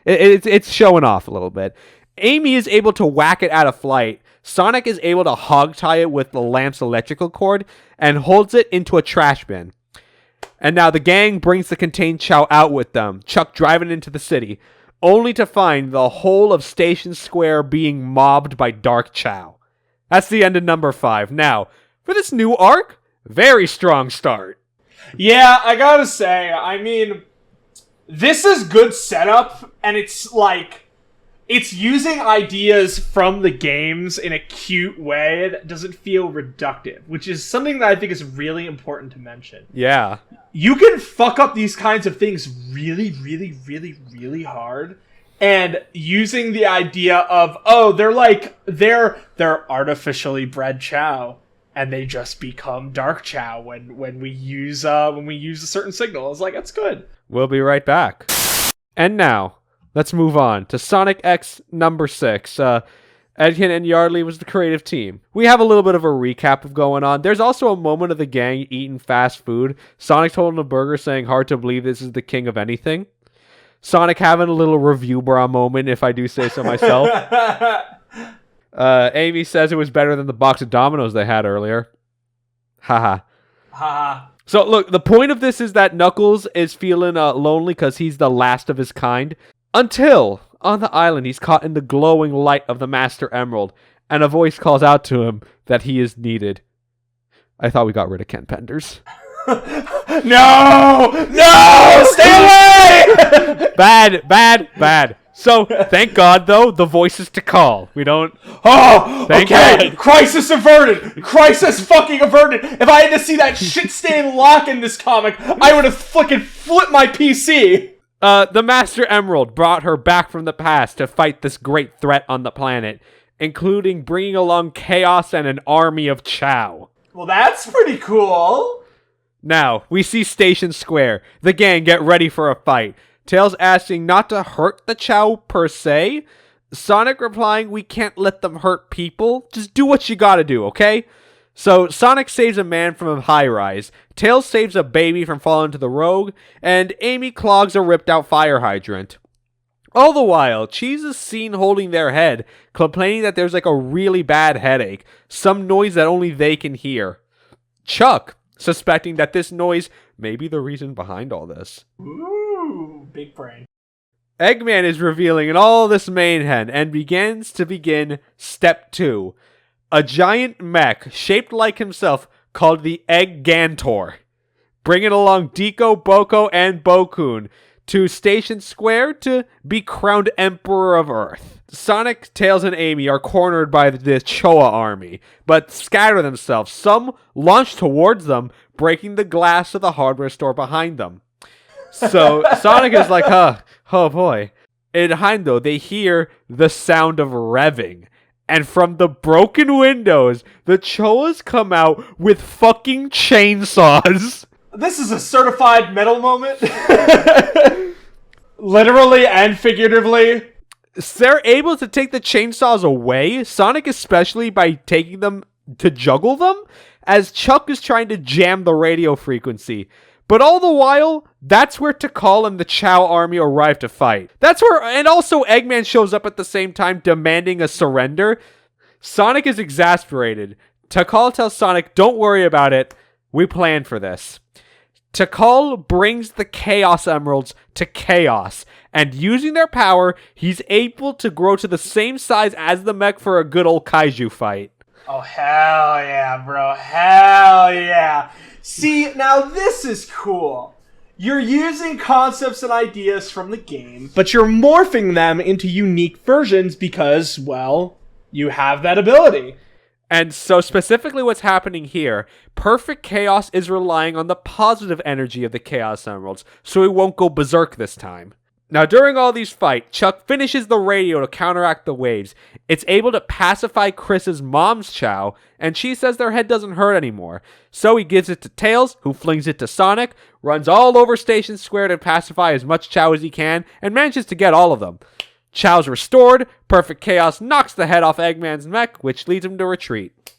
It's showing off a little bit. Amy is able to whack it out of flight. Sonic is able to hog tie it with the lamp's electrical cord and holds it into a trash bin. And now the gang brings the contained Chow out with them, Chuck driving into the city, only to find the whole of Station Square being mobbed by Dark Chow. That's the end of number 5. Now, for this new arc, very strong start. Yeah, I gotta say, I mean, this is good setup, and it's like, it's using ideas from the games in a cute way that doesn't feel reductive, which is something that I think is really important to mention. Yeah. You can fuck up these kinds of things really, really, really, really hard. And using the idea of, oh, they're artificially bred Chow, and they just become Dark Chow when we use a certain signal. It's like, that's good. We'll be right back. And now, let's move on to Sonic X number 6. Edkin and Yardley was the creative team. We have a little bit of a recap of going on. There's also a moment of the gang eating fast food. Sonic's holding a burger saying, hard to believe this is the king of anything. Sonic having a little review bra moment, if I do say so myself. Amy says it was better than the box of Dominoes they had earlier. Haha. Haha. So look, the point of this is that Knuckles is feeling lonely because he's the last of his kind. Until, on the island, he's caught in the glowing light of the Master Emerald, and a voice calls out to him that he is needed. I thought we got rid of Ken Penders. No! Stay away! Bad. So, thank God, though, the voice is to call. We don't... Oh, thank okay. God. Crisis averted. Crisis fucking averted. If I had to see that shit-stained lock in this comic, I would have fucking flipped my PC. The Master Emerald brought her back from the past to fight this great threat on the planet, including bringing along chaos and an army of Chow. Well, that's pretty cool. Now, we see Station Square. The gang get ready for a fight. Tails asking not to hurt the Chow per se. Sonic replying, we can't let them hurt people. Just do what you gotta do, okay? So, Sonic saves a man from a high-rise. Tails saves a baby from falling to the road. And Amy clogs a ripped-out fire hydrant. All the while, Cheese is seen holding their head, complaining that there's like a really bad headache. Some noise that only they can hear. Chuck, suspecting that this noise may be the reason behind all this. Ooh, big brain. Eggman is revealing in all this mayhem and begins step 2. A giant mech shaped like himself called the Eggantor, bringing along Deco, Boko, and Bokun to Station Square to be crowned Emperor of Earth. Sonic, Tails, and Amy are cornered by the Choa army, but scatter themselves. Some launch towards them, breaking the glass of the hardware store behind them. So Sonic is like, oh boy. Behind though, they hear the sound of revving. And from the broken windows, the Choas come out with fucking chainsaws. This is a certified metal moment. Literally and figuratively. They're able to take the chainsaws away, Sonic especially by taking them to juggle them, as Chuck is trying to jam the radio frequency. But all the while, that's where Tikal and the Chow army arrive to fight. And also Eggman shows up at the same time demanding a surrender. Sonic is exasperated. Tikal tells Sonic, don't worry about it, we planned for this. Tikal brings the Chaos Emeralds to Chaos, and using their power, he's able to grow to the same size as the mech for a good old kaiju fight. Oh, hell yeah, bro. Hell yeah. See, now this is cool. You're using concepts and ideas from the game, but you're morphing them into unique versions because, well, you have that ability. And so specifically what's happening here, Perfect Chaos is relying on the positive energy of the Chaos Emeralds, so he won't go berserk this time. Now, during all these fights, Chuck finishes the radio to counteract the waves. It's able to pacify Chris's mom's Chow, and she says their head doesn't hurt anymore. So he gives it to Tails, who flings it to Sonic, runs all over Station Square to pacify as much Chow as he can, and manages to get all of them. Chow's restored. Perfect Chaos knocks the head off Eggman's mech, which leads him to retreat.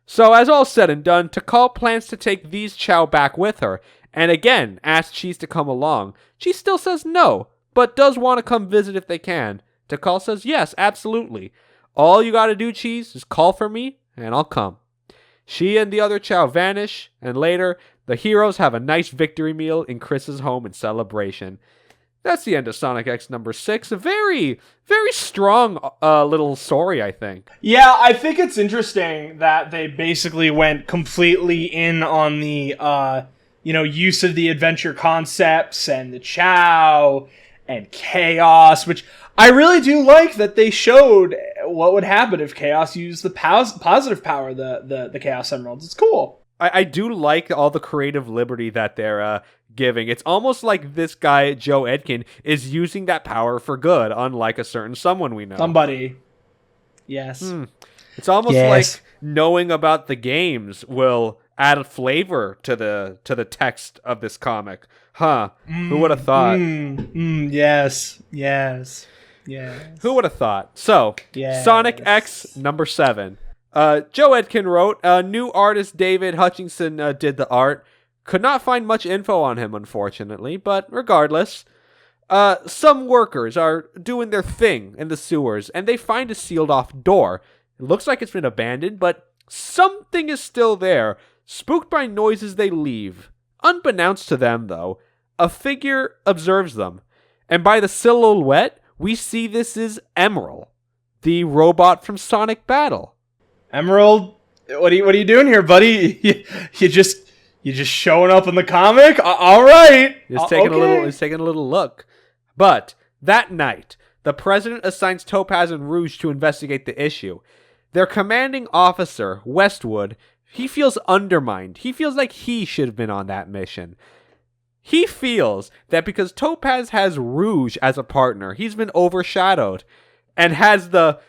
So as all said and done, Tikal plans to take these Chow back with her, and again asks Cheese to come along. Cheese still says no, but does want to come visit if they can. Tikal says yes, absolutely. All you gotta do, Cheese, is call for me, and I'll come. She and the other Chow vanish, and later, the heroes have a nice victory meal in Chris's home in celebration. That's the end of Sonic X number 6. A very, very strong little story, I think. Yeah, I think it's interesting that they basically went completely in on the, use of the adventure concepts and the Chow and Chaos, which I really do like that they showed what would happen if Chaos used the positive power, the Chaos Emeralds. It's cool. I do like all the creative liberty that they're giving. It's almost like this guy, Joe Edkin, is using that power for good, unlike a certain someone we know. Somebody. Yes. It's almost like knowing about the games will add a flavor to the text of this comic. Huh. Who would have thought? Yes. Who would have thought? So, yes. Sonic X number 7. Joe Edkin wrote, new artist David Hutchinson did the art. Could not find much info on him, unfortunately, but regardless, some workers are doing their thing in the sewers, and they find a sealed-off door. It looks like it's been abandoned, but something is still there. Spooked by noises, they leave. Unbeknownst to them, though, a figure observes them, and by the silhouette, we see this is Emerald, the robot from Sonic Battle. Emerald, what are you doing here, buddy? You just showing up in the comic? All right. He's taking a little look. But that night, the president assigns Topaz and Rouge to investigate the issue. Their commanding officer, Westwood, he feels undermined. He feels like he should have been on that mission. He feels that because Topaz has Rouge as a partner, he's been overshadowed and has the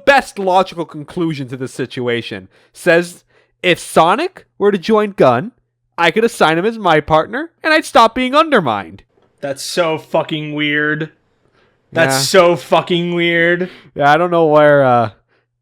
best logical conclusion to the situation. Says, if Sonic were to join Gun, I could assign him as my partner, and I'd stop being undermined. That's so fucking weird. So fucking weird. Yeah, I don't know where, I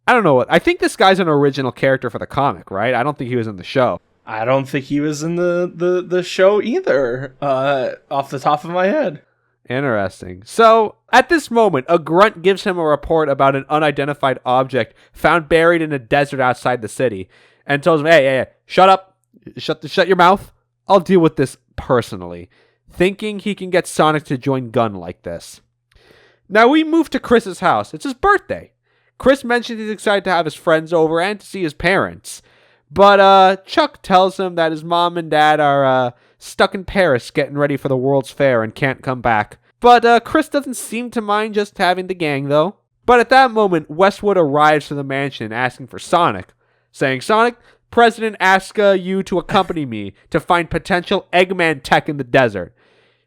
don't know what. I think this guy's an original character for the comic, right? I don't think he was in the show. I don't think he was in the show either, off the top of my head. Interesting. So, at this moment, a grunt gives him a report about an unidentified object found buried in a desert outside the city, and tells him, hey, shut up. Shut your mouth. I'll deal with this personally. Thinking he can get Sonic to join Gun like this. Now, we move to Chris's house. It's his birthday. Chris mentions he's excited to have his friends over and to see his parents. But Chuck tells him that his mom and dad are stuck in Paris getting ready for the World's Fair and can't come back. But Chris doesn't seem to mind just having the gang, though. But at that moment, Westwood arrives to the mansion asking for Sonic, saying, Sonic, President asks you to accompany me to find potential Eggman tech in the desert.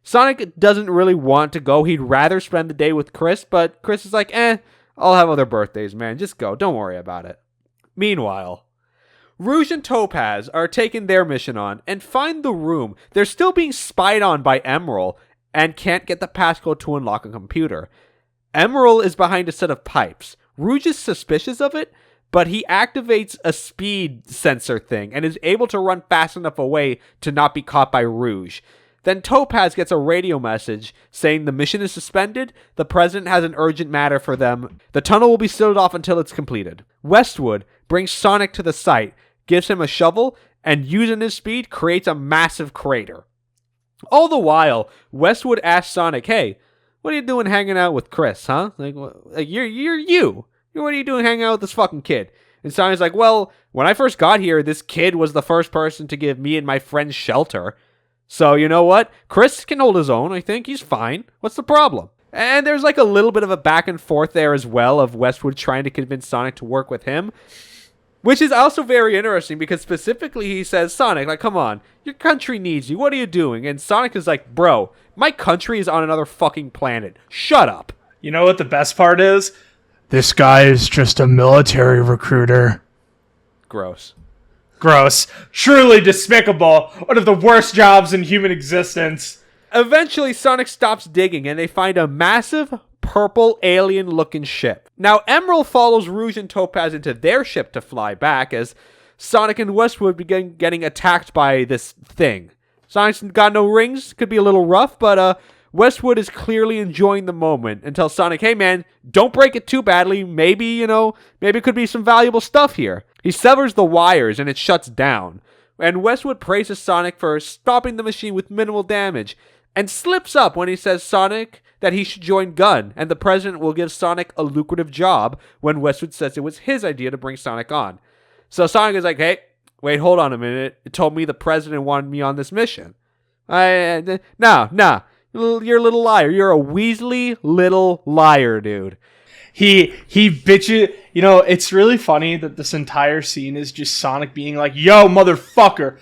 Sonic doesn't really want to go. He'd rather spend the day with Chris, but Chris is like, I'll have other birthdays, man. Just go. Don't worry about it. Meanwhile, Rouge and Topaz are taking their mission on and find the room. They're still being spied on by Emerald and can't get the passcode to unlock a computer. Emerald is behind a set of pipes. Rouge is suspicious of it, but he activates a speed sensor thing and is able to run fast enough away to not be caught by Rouge. Then Topaz gets a radio message saying the mission is suspended, the president has an urgent matter for them, the tunnel will be sealed off until it's completed. Westwood brings Sonic to the site, gives him a shovel, and using his speed creates a massive crater. All the while, Westwood asks Sonic, hey, what are you doing hanging out with Chris, huh? Like you're you. What are you doing hanging out with this fucking kid? And Sonic's like, well, when I first got here, this kid was the first person to give me and my friends shelter. So, you know what? Chris can hold his own, I think. He's fine. What's the problem? And there's like a little bit of a back and forth there as well of Westwood trying to convince Sonic to work with him. Which is also very interesting because specifically he says, Sonic, like, come on. Your country needs you. What are you doing? And Sonic is like, bro, my country is on another fucking planet. Shut up. You know what the best part is? This guy is just a military recruiter. Gross. Truly despicable. One of the worst jobs in human existence. Eventually, Sonic stops digging and they find a massive purple alien-looking ship. Now, Emerald follows Rouge and Topaz into their ship to fly back as Sonic and Westwood begin getting attacked by this thing. Sonic's got no rings, could be a little rough, but Westwood is clearly enjoying the moment and tells Sonic, hey man, don't break it too badly, maybe it could be some valuable stuff here. He severs the wires and it shuts down, and Westwood praises Sonic for stopping the machine with minimal damage, and slips up when he says Sonic that he should join Gun, and the president will give Sonic a lucrative job when Westwood says it was his idea to bring Sonic on. So Sonic is like, hey, wait, hold on a minute. It told me the president wanted me on this mission. Nah. You're a little liar. You're a Weasley little liar, dude. He bitches. It's really funny that this entire scene is just Sonic being like, yo, motherfucker,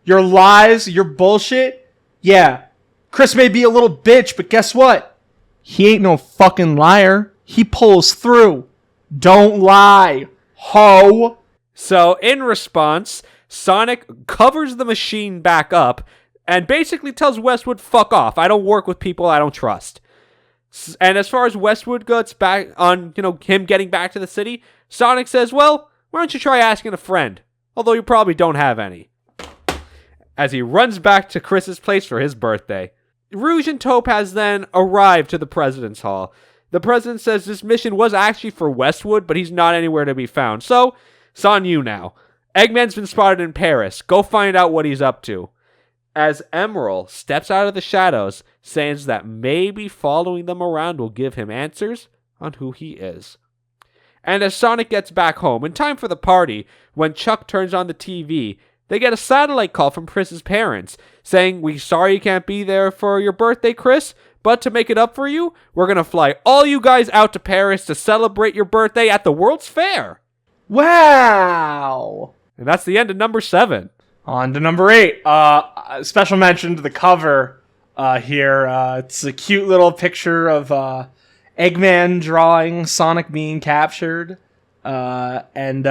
your lies, your bullshit. Yeah, Chris may be a little bitch, but guess what? He ain't no fucking liar. He pulls through. Don't lie, ho. So, in response, Sonic covers the machine back up and basically tells Westwood, fuck off. I don't work with people I don't trust. And as far as Westwood gets back on, him getting back to the city, Sonic says, well, why don't you try asking a friend? Although you probably don't have any. As he runs back to Chris's place for his birthday. Rouge and Topaz then arrive to the President's Hall. The President says this mission was actually for Westwood, but he's not anywhere to be found. So, it's on you now. Eggman's been spotted in Paris. Go find out what he's up to. As Emerald steps out of the shadows, saying that maybe following them around will give him answers on who he is. And as Sonic gets back home, in time for the party, when Chuck turns on the TV, they get a satellite call from Chris's parents, saying, we're sorry you can't be there for your birthday, Chris, but to make it up for you, we're going to fly all you guys out to Paris to celebrate your birthday at the World's Fair. Wow. And that's the end of number 7. On to number 8. Special mention to the cover here. It's a cute little picture of Eggman drawing Sonic being captured. And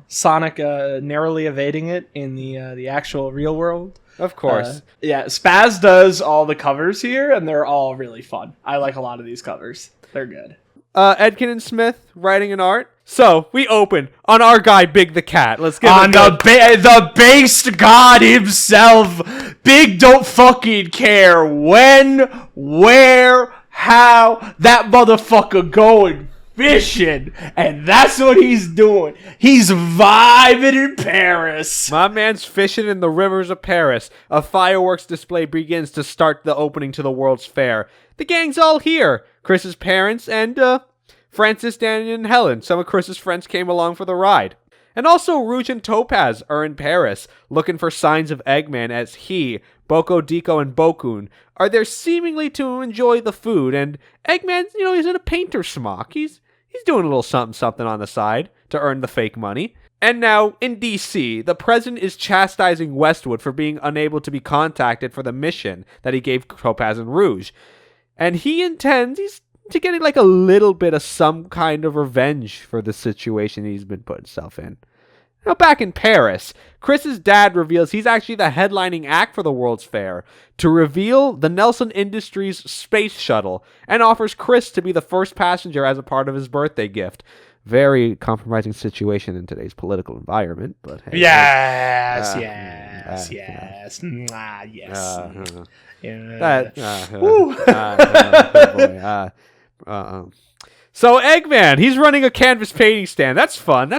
Sonic narrowly evading it in the actual real world. Of course. Spaz does all the covers here, and they're all really fun. I like a lot of these covers. They're good. Edkin and Smith writing and art. So, we open on our guy, Big the Cat. Let's get on the based god himself. Big don't fucking care when, where, how. That motherfucker going fishing. And that's what he's doing. He's vibing in Paris. My man's fishing in the rivers of Paris. A fireworks display begins to start the opening to the World's Fair. The gang's all here. Chris's parents and, Francis, Danny, and Helen. Some of Chris's friends came along for the ride. And also Rouge and Topaz are in Paris, looking for signs of Eggman as he, Boko, Deco, and Bokun are there seemingly to enjoy the food. And Eggman's, he's in a painter smock. He's doing a little something on the side to earn the fake money. And now, in DC, the president is chastising Westwood for being unable to be contacted for the mission that he gave Topaz and Rouge. And he intends, he's to getting like a little bit of some kind of revenge for the situation he's been put himself in. Now, back in Paris, Chris's dad reveals he's actually the headlining act for the World's Fair to reveal the Nelson Industries space shuttle and offers Chris to be the first passenger as a part of his birthday gift. Very compromising situation in today's political environment, but hey. Yes. So Eggman, he's running a canvas painting stand. That's fun.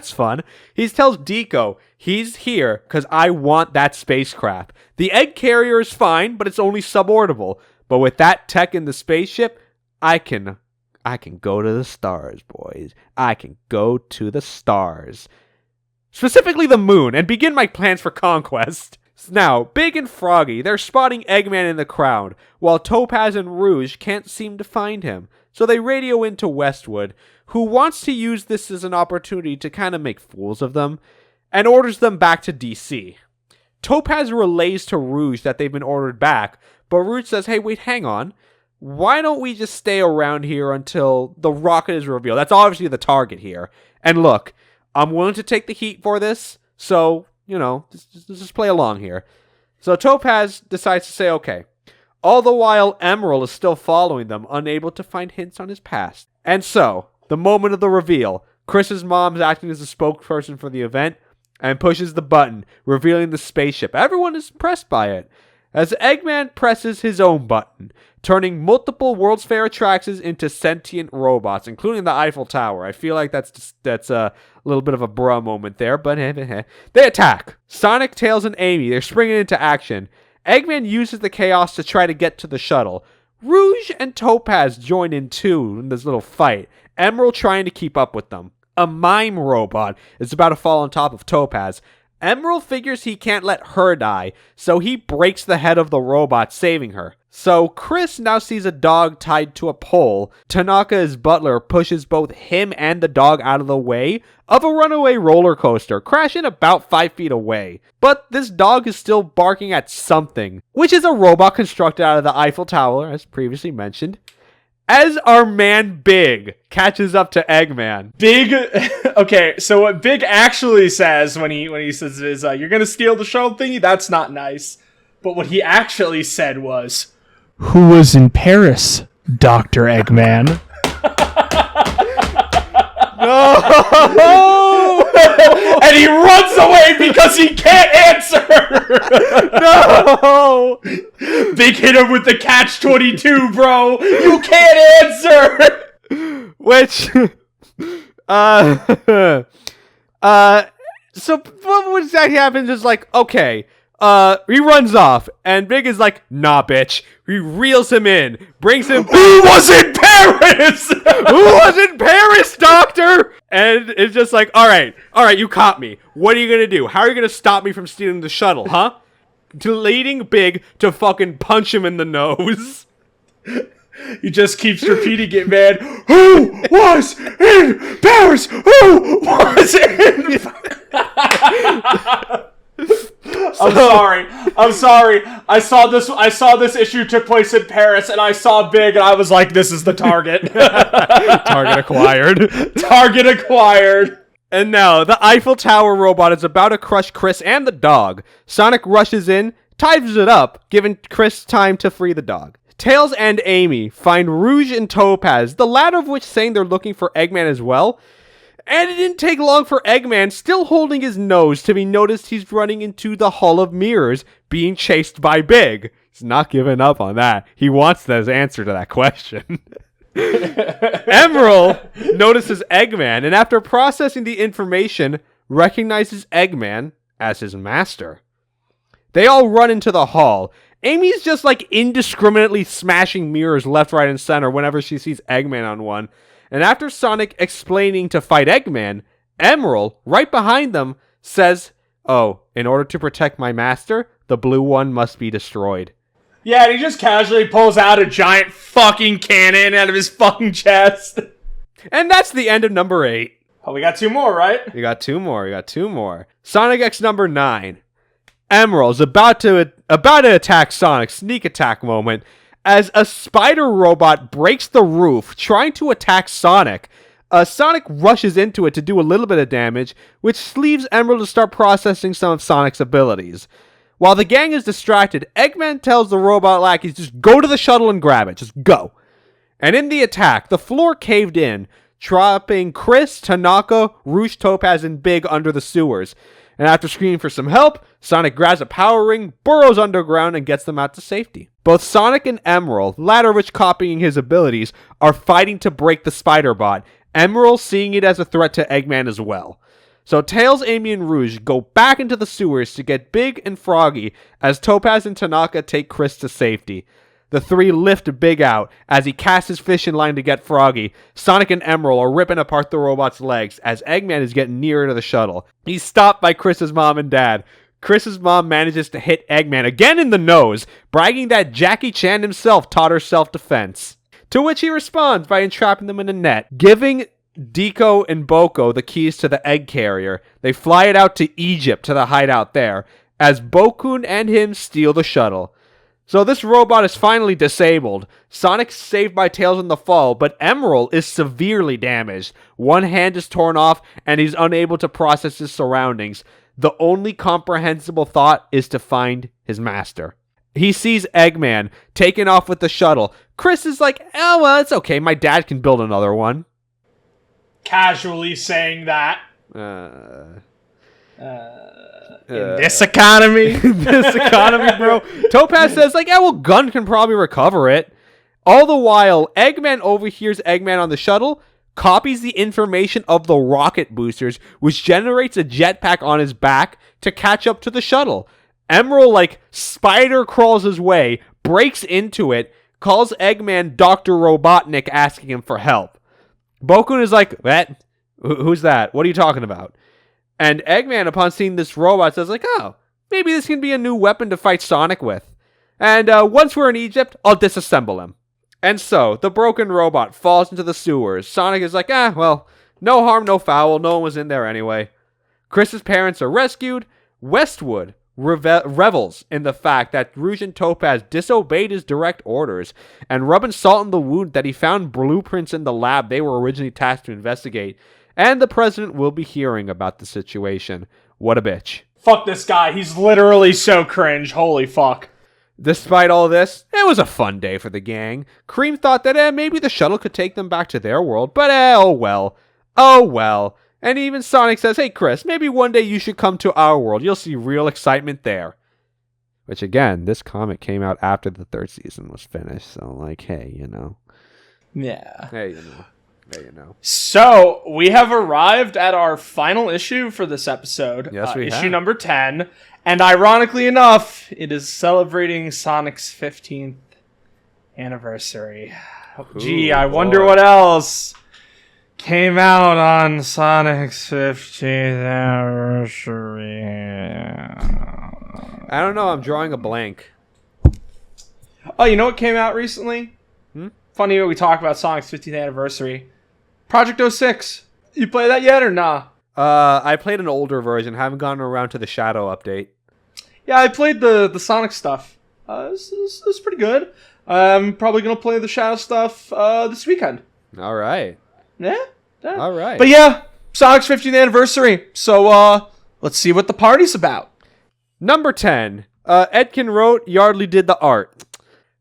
He tells Deco, he's here because I want that spacecraft. The egg carrier is fine, but it's only suborbital. But with that tech in the spaceship, I can go to the stars, boys. I can go to the stars. Specifically the moon, and begin my plans for conquest. Now, Big and Froggy, they're spotting Eggman in the crowd, while Topaz and Rouge can't seem to find him. So they radio into Westwood, who wants to use this as an opportunity to kind of make fools of them, and orders them back to DC. Topaz relays to Rouge that they've been ordered back, but Rouge says, hey, wait, hang on. Why don't we just stay around here until the rocket is revealed? That's obviously the target here. And look, I'm willing to take the heat for this, so, let's just play along here. So Topaz decides to say, okay, All the while, Emerald is still following them, unable to find hints on his past. And so, the moment of the reveal, Chris's mom's acting as a spokesperson for the event and pushes the button, revealing the spaceship. Everyone is impressed by it, as Eggman presses his own button, turning multiple World's Fair attractions into sentient robots, including the Eiffel Tower. I feel like that's a little bit of a bruh moment there, but they attack. Sonic, Tails, and Amy, they're springing into action. Eggman uses the chaos to try to get to the shuttle. Rouge and Topaz join in too in this little fight, Emerald trying to keep up with them. A mime robot is about to fall on top of Topaz. Emerald figures he can't let her die, so he breaks the head of the robot, saving her. So Chris now sees a dog tied to a pole. Tanaka, his butler, pushes both him and the dog out of the way of a runaway roller coaster, crashing about 5 feet away. But this dog is still barking at something, which is a robot constructed out of the Eiffel Tower, as previously mentioned. As our man Big catches up to Eggman. Big, okay, so what Big actually says when he says is, you're gonna steal the shuttle thingy? That's not nice. But what he actually said was, "Who was in Paris, Dr. Eggman?" No! And he runs away because he can't answer! No! Big hit him with the catch-22, bro! You can't answer! Which, so what exactly happens is like, okay, he runs off, and Big is like, nah, bitch. He reels him in, brings him back. Who was in Paris? Who was in Paris, doctor? And it's just like, all right, you caught me. What are you gonna do? How are you gonna stop me from stealing the shuttle, huh? Leading Big to fucking punch him in the nose. He just keeps repeating it, man. Who was in Paris? Who was in I'm sorry. I saw this issue took place in Paris, and I saw Big, and I was like, this is the target. Target acquired. Target acquired. And now, the Eiffel Tower robot is about to crush Chris and the dog. Sonic rushes in, ties it up, giving Chris time to free the dog. Tails and Amy find Rouge and Topaz, the latter of which saying they're looking for Eggman as well. And it didn't take long for Eggman, still holding his nose, to be noticed he's running into the Hall of Mirrors, being chased by Big. He's not giving up on that. He wants the answer to that question. Emerald notices Eggman, and after processing the information, recognizes Eggman as his master. They all run into the hall. Amy's just like indiscriminately smashing mirrors left, right, and center whenever she sees Eggman on one. And after Sonic explaining to fight Eggman, Emerald, right behind them, says, "Oh, in order to protect my master, the blue one must be destroyed." Yeah, and he just casually pulls out a giant fucking cannon out of his fucking chest. And that's the end of number 8. Oh, we got 2 more, right? You got two more. Sonic X number 9. Emerald's about to attack Sonic. Sneak attack moment. As a spider robot breaks the roof, trying to attack Sonic. Sonic rushes into it to do a little bit of damage, which leaves Emerald to start processing some of Sonic's abilities. While the gang is distracted, Eggman tells the robot lackeys, just go to the shuttle and grab it. Just go. And in the attack, the floor caved in, trapping Chris, Tanaka, Rouge, Topaz, and Big under the sewers. And after screaming for some help, Sonic grabs a power ring, burrows underground, and gets them out to safety. Both Sonic and Emerald, latter of which copying his abilities, are fighting to break the spider bot, Emerald seeing it as a threat to Eggman as well. So Tails, Amy, and Rouge go back into the sewers to get Big and Froggy as Topaz and Tanaka take Chris to safety. The three lift Big out as he casts his fishing line to get Froggy. Sonic and Emerald are ripping apart the robot's legs as Eggman is getting nearer to the shuttle. He's stopped by Chris's mom and dad. Chris's mom manages to hit Eggman again in the nose, bragging that Jackie Chan himself taught her self-defense. To which he responds by entrapping them in a net, giving Deco and Boko the keys to the egg carrier. They fly it out to Egypt to the hideout there, as Bokun and him steal the shuttle. So this robot is finally disabled. Sonic's saved by Tails in the fall, but Emerald is severely damaged. One hand is torn off, and he's unable to process his surroundings. The only comprehensible thought is to find his master. He sees Eggman taking off with the shuttle. Chris is like, oh, well, it's okay. My dad can build another one. Casually saying that. In this economy? This economy, bro. Topaz says, like, yeah, well, Gunn can probably recover it. All the while, Eggman overhears Eggman on the shuttle, copies the information of the rocket boosters, which generates a jetpack on his back to catch up to the shuttle. Emerald, like, spider crawls his way, breaks into it, calls Eggman Dr. Robotnik asking him for help. Bokun is like, what? Who's that? What are you talking about? And Eggman, upon seeing this robot, says like, oh, maybe this can be a new weapon to fight Sonic with. And once we're in Egypt, I'll disassemble him. And so, the broken robot falls into the sewers. Sonic is like, well, no harm, no foul. No one was in there anyway. Chris's parents are rescued. Westwood revels in the fact that Rouge and Topaz disobeyed his direct orders and rubbing salt in the wound that he found blueprints in the lab they were originally tasked to investigate. And the president will be hearing about the situation. What a bitch. Fuck this guy. He's literally so cringe. Holy fuck. Despite all this, it was a fun day for the gang. Cream thought that maybe the shuttle could take them back to their world, but oh well. Oh well. And even Sonic says, hey Chris, maybe one day you should come to our world. You'll see real excitement there. Which again, this comic came out after the third season was finished, so like, hey, you know. Yeah. Hey, you know. There you know. So, we have arrived at our final issue for this episode. Yes, we have. Issue number 10. And ironically enough, it is celebrating Sonic's 15th anniversary. Ooh, gee, I wonder what else came out on Sonic's 15th anniversary. I don't know, I'm drawing a blank. Oh, you know what came out recently? Funny we talk about Sonic's 15th anniversary. Project 06. You play that yet or nah? I played an older version. Haven't gotten around to the Shadow update. Yeah, I played the Sonic stuff. This is pretty good. I'm probably going to play the Shadow stuff this weekend. All right. Yeah. All right. But yeah, Sonic's 15th anniversary. So let's see what the party's about. Number 10. Edkin wrote, Yardley did the art.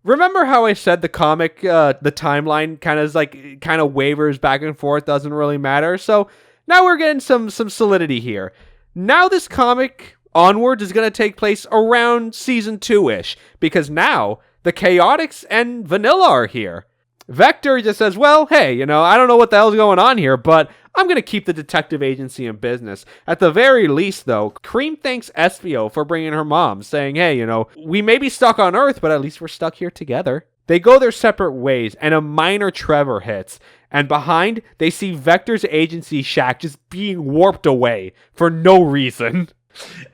Remember how I said the comic, the timeline kind of wavers back and forth, doesn't really matter? So now we're getting some solidity here. Now this comic onwards is going to take place around season 2-ish, because now the Chaotix and Vanilla are here. Vector just says, well, hey, you know, I don't know what the hell's going on here, but I'm going to keep the detective agency in business. At the very least, though, Cream thanks Espio for bringing her mom, saying, hey, you know, we may be stuck on Earth, but at least we're stuck here together. They go their separate ways, and a minor Trevor hits. And behind, they see Vector's agency shack just being warped away for no reason.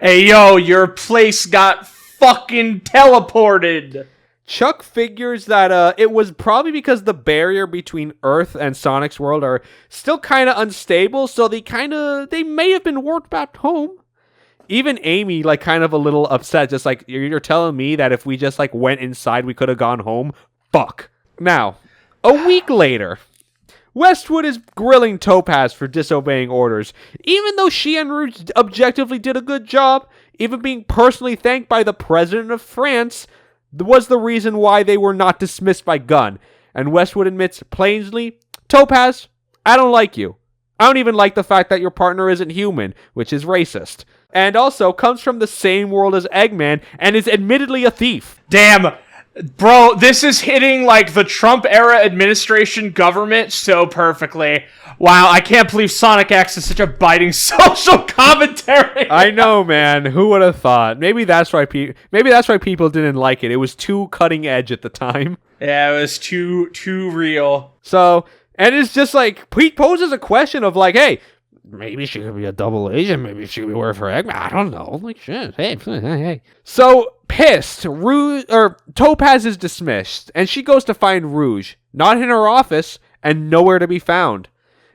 Hey, yo, your place got fucking teleported. Chuck figures that it was probably because the barrier between Earth and Sonic's world are still kind of unstable, so they may have been warped back home. Even Amy, like, kind of a little upset, just like, you're telling me that if we just, like, went inside, we could have gone home? Fuck. Now, a week later, Westwood is grilling Topaz for disobeying orders, even though she and Rouge objectively did a good job, even being personally thanked by the president of France was the reason why they were not dismissed by Gunn. And Westwood admits plainly, Topaz, I don't like you. I don't even like the fact that your partner isn't human, which is racist. And also comes from the same world as Eggman and is admittedly a thief. Damn, bro, this is hitting like the Trump era administration government so perfectly. Wow, I can't believe Sonic X is such a biting social commentary. I know, man. Who would have thought? Maybe that's why people didn't like it. It was too cutting edge at the time. Yeah, it was too real. So, and it's just like Pete poses a question of like, hey, maybe she could be a double agent. Maybe she could be working for Eggman. I don't know. Like shit. Hey. So pissed, Topaz is dismissed, and she goes to find Rouge, not in her office, and nowhere to be found.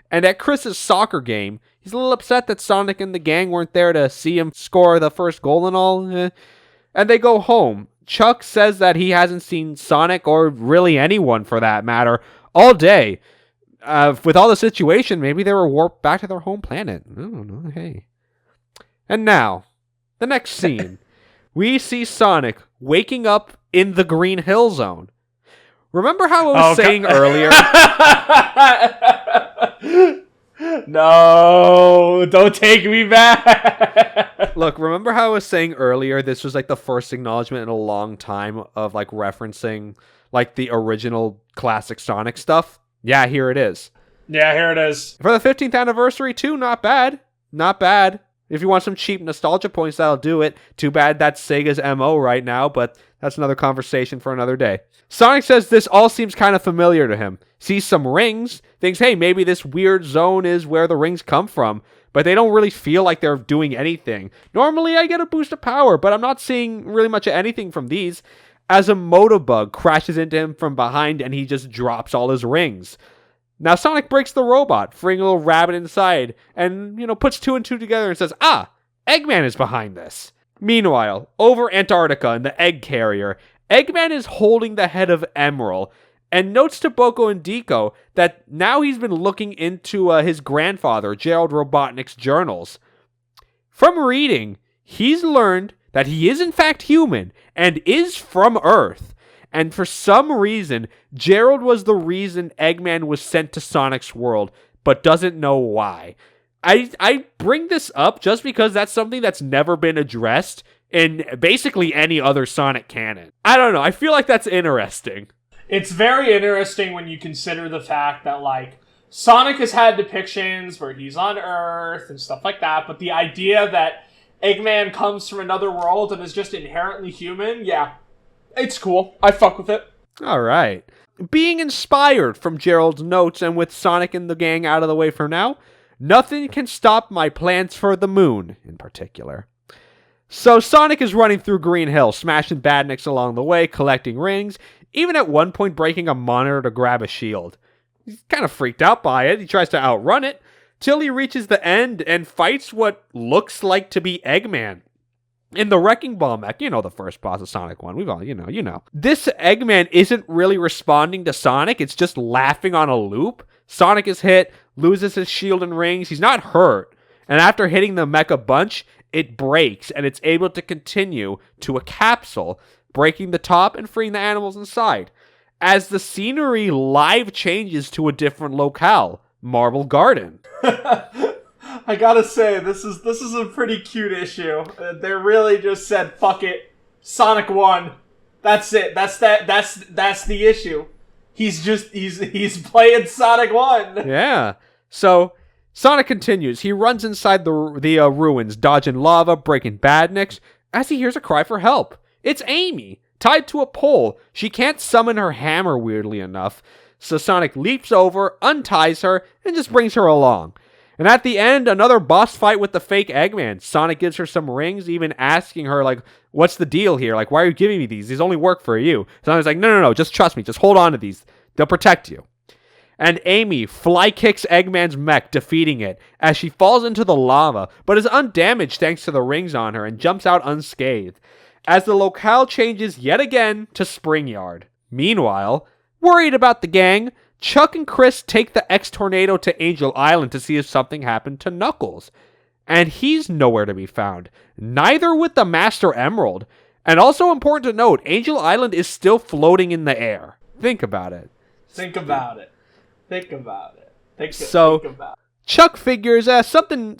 And at Chris's soccer game, he's a little upset that Sonic and the gang weren't there to see him score the first goal and all. And they go home. Chuck says that he hasn't seen Sonic, or really anyone for that matter, all day. With all the situation, maybe they were warped back to their home planet. I don't know. Hey. And now, the next scene. We see Sonic waking up in the Green Hill Zone. Remember how I was saying earlier? No, don't take me back. Look, remember how I was saying earlier this was like the first acknowledgement in a long time of like referencing like the original classic Sonic stuff? Yeah, here it is. Yeah, here it is. For the 15th anniversary too, not bad. Not bad. If you want some cheap nostalgia points, that'll do it. Too bad that's Sega's MO right now, but that's another conversation for another day. Sonic says this all seems kind of familiar to him. Sees some rings, thinks, hey, maybe this weird zone is where the rings come from, but they don't really feel like they're doing anything. Normally I get a boost of power, but I'm not seeing really much of anything from these. As a Motobug crashes into him from behind and he just drops all his rings. Now Sonic breaks the robot, freeing a little rabbit inside, and, puts 2 and 2 together and says, Eggman is behind this. Meanwhile, over Antarctica in the egg carrier, Eggman is holding the head of Emerald, and notes to Boko and Deco that now he's been looking into his grandfather, Gerald Robotnik's journals. From reading, he's learned that he is in fact human, and is from Earth. And for some reason, Gerald was the reason Eggman was sent to Sonic's world, but doesn't know why. I bring this up just because that's something that's never been addressed in basically any other Sonic canon. I don't know, I feel like that's interesting. It's very interesting when you consider the fact that, like, Sonic has had depictions where he's on Earth and stuff like that, but the idea that Eggman comes from another world and is just inherently human, yeah, it's cool. I fuck with it. Alright. Being inspired from Gerald's notes and with Sonic and the gang out of the way for now, nothing can stop my plans for the moon, in particular. So Sonic is running through Green Hill, smashing badniks along the way, collecting rings, even at one point breaking a monitor to grab a shield. He's kind of freaked out by it. He tries to outrun it, till he reaches the end and fights what looks like to be Eggman. In the Wrecking Ball mech, the first boss of Sonic 1, we've all, you know. This Eggman isn't really responding to Sonic, it's just laughing on a loop. Sonic is hit, loses his shield and rings, he's not hurt, and after hitting the mech a bunch, it breaks, and it's able to continue to a capsule, breaking the top and freeing the animals inside. As the scenery live changes to a different locale, Marble Garden. I gotta say, this is a pretty cute issue. They really just said, fuck it, Sonic 1. That's it. That's the issue. He's playing Sonic 1. Yeah. So Sonic continues. He runs inside the ruins, dodging lava, breaking badniks, as he hears a cry for help. It's Amy, tied to a pole. She can't summon her hammer, weirdly enough. So Sonic leaps over, unties her, and just brings her along. And at the end, another boss fight with the fake Eggman. Sonic gives her some rings, even asking her, like, what's the deal here? Like, why are you giving me these? These only work for you. Sonic's like, no, just trust me. Just hold on to these. They'll protect you. And Amy fly kicks Eggman's mech, defeating it, as she falls into the lava, but is undamaged thanks to the rings on her and jumps out unscathed, as the locale changes yet again to Springyard. Meanwhile, worried about the gang, Chuck and Chris take the X-Tornado to Angel Island to see if something happened to Knuckles. And he's nowhere to be found. Neither with the Master Emerald. And also important to note, Angel Island is still floating in the air. Think about it. Think about it. Chuck figures something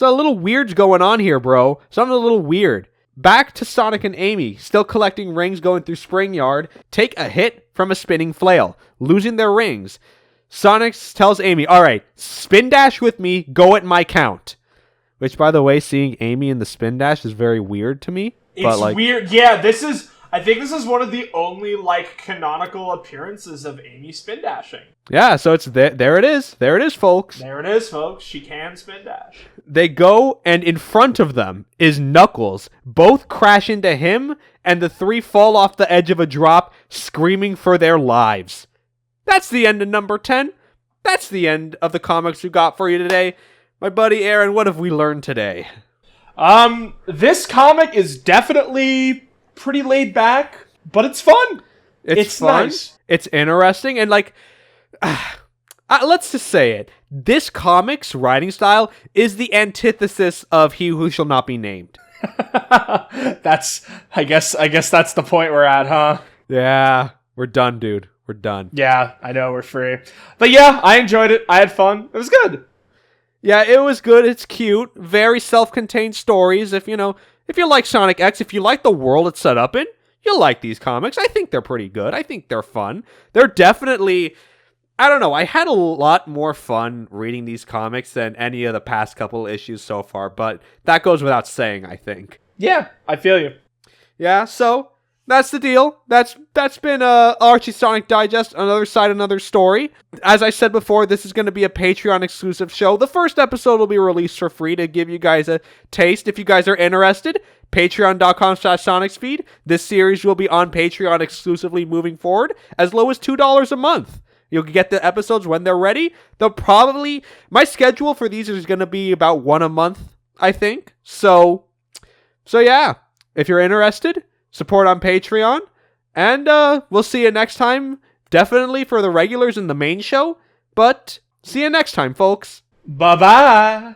a little weird's going on here, bro. Something a little weird. Back to Sonic and Amy, still collecting rings going through Springyard, take a hit from a spinning flail, losing their rings. Sonic tells Amy, alright, spin dash with me, go at my count. Which, by the way, seeing Amy in the spin dash is very weird to me. It's weird. Yeah, I think this is one of the only, canonical appearances of Amy spin dashing. Yeah, so it's there it is. There it is, folks. There it is, folks. She can spin dash. They go, and in front of them is Knuckles. Both crash into him, and the three fall off the edge of a drop, screaming for their lives. That's the end of number 10. That's the end of the comics we got for you today. My buddy Aaron, what have we learned today? This comic is definitely pretty laid back, but it's fun. It's fun. Nice. It's interesting, and let's just say it. This comic's writing style is the antithesis of He Who Shall Not Be Named. I guess that's the point we're at, huh? Yeah, we're done, dude. We're done. Yeah, I know we're free. But yeah, I enjoyed it. I had fun. It was good. Yeah, it was good. It's cute. Very self-contained stories. If you like Sonic X, if you like the world it's set up in, you'll like these comics. I think they're pretty good. I think they're fun. They're definitely, I don't know, I had a lot more fun reading these comics than any of the past couple issues so far, but that goes without saying, I think. Yeah, I feel you. Yeah, so that's the deal. That's been Archie Sonic Digest, another side, another story. As I said before, this is going to be a Patreon exclusive show. The first episode will be released for free to give you guys a taste. If you guys are interested, patreon.com/sonicsfeed. This series will be on Patreon exclusively moving forward, as low as $2 a month. You'll get the episodes when they're ready. My schedule for these is going to be about one a month, I think. So yeah, if you're interested, support on Patreon, and we'll see you next time, definitely for the regulars in the main show, but see you next time, folks. Bye-bye.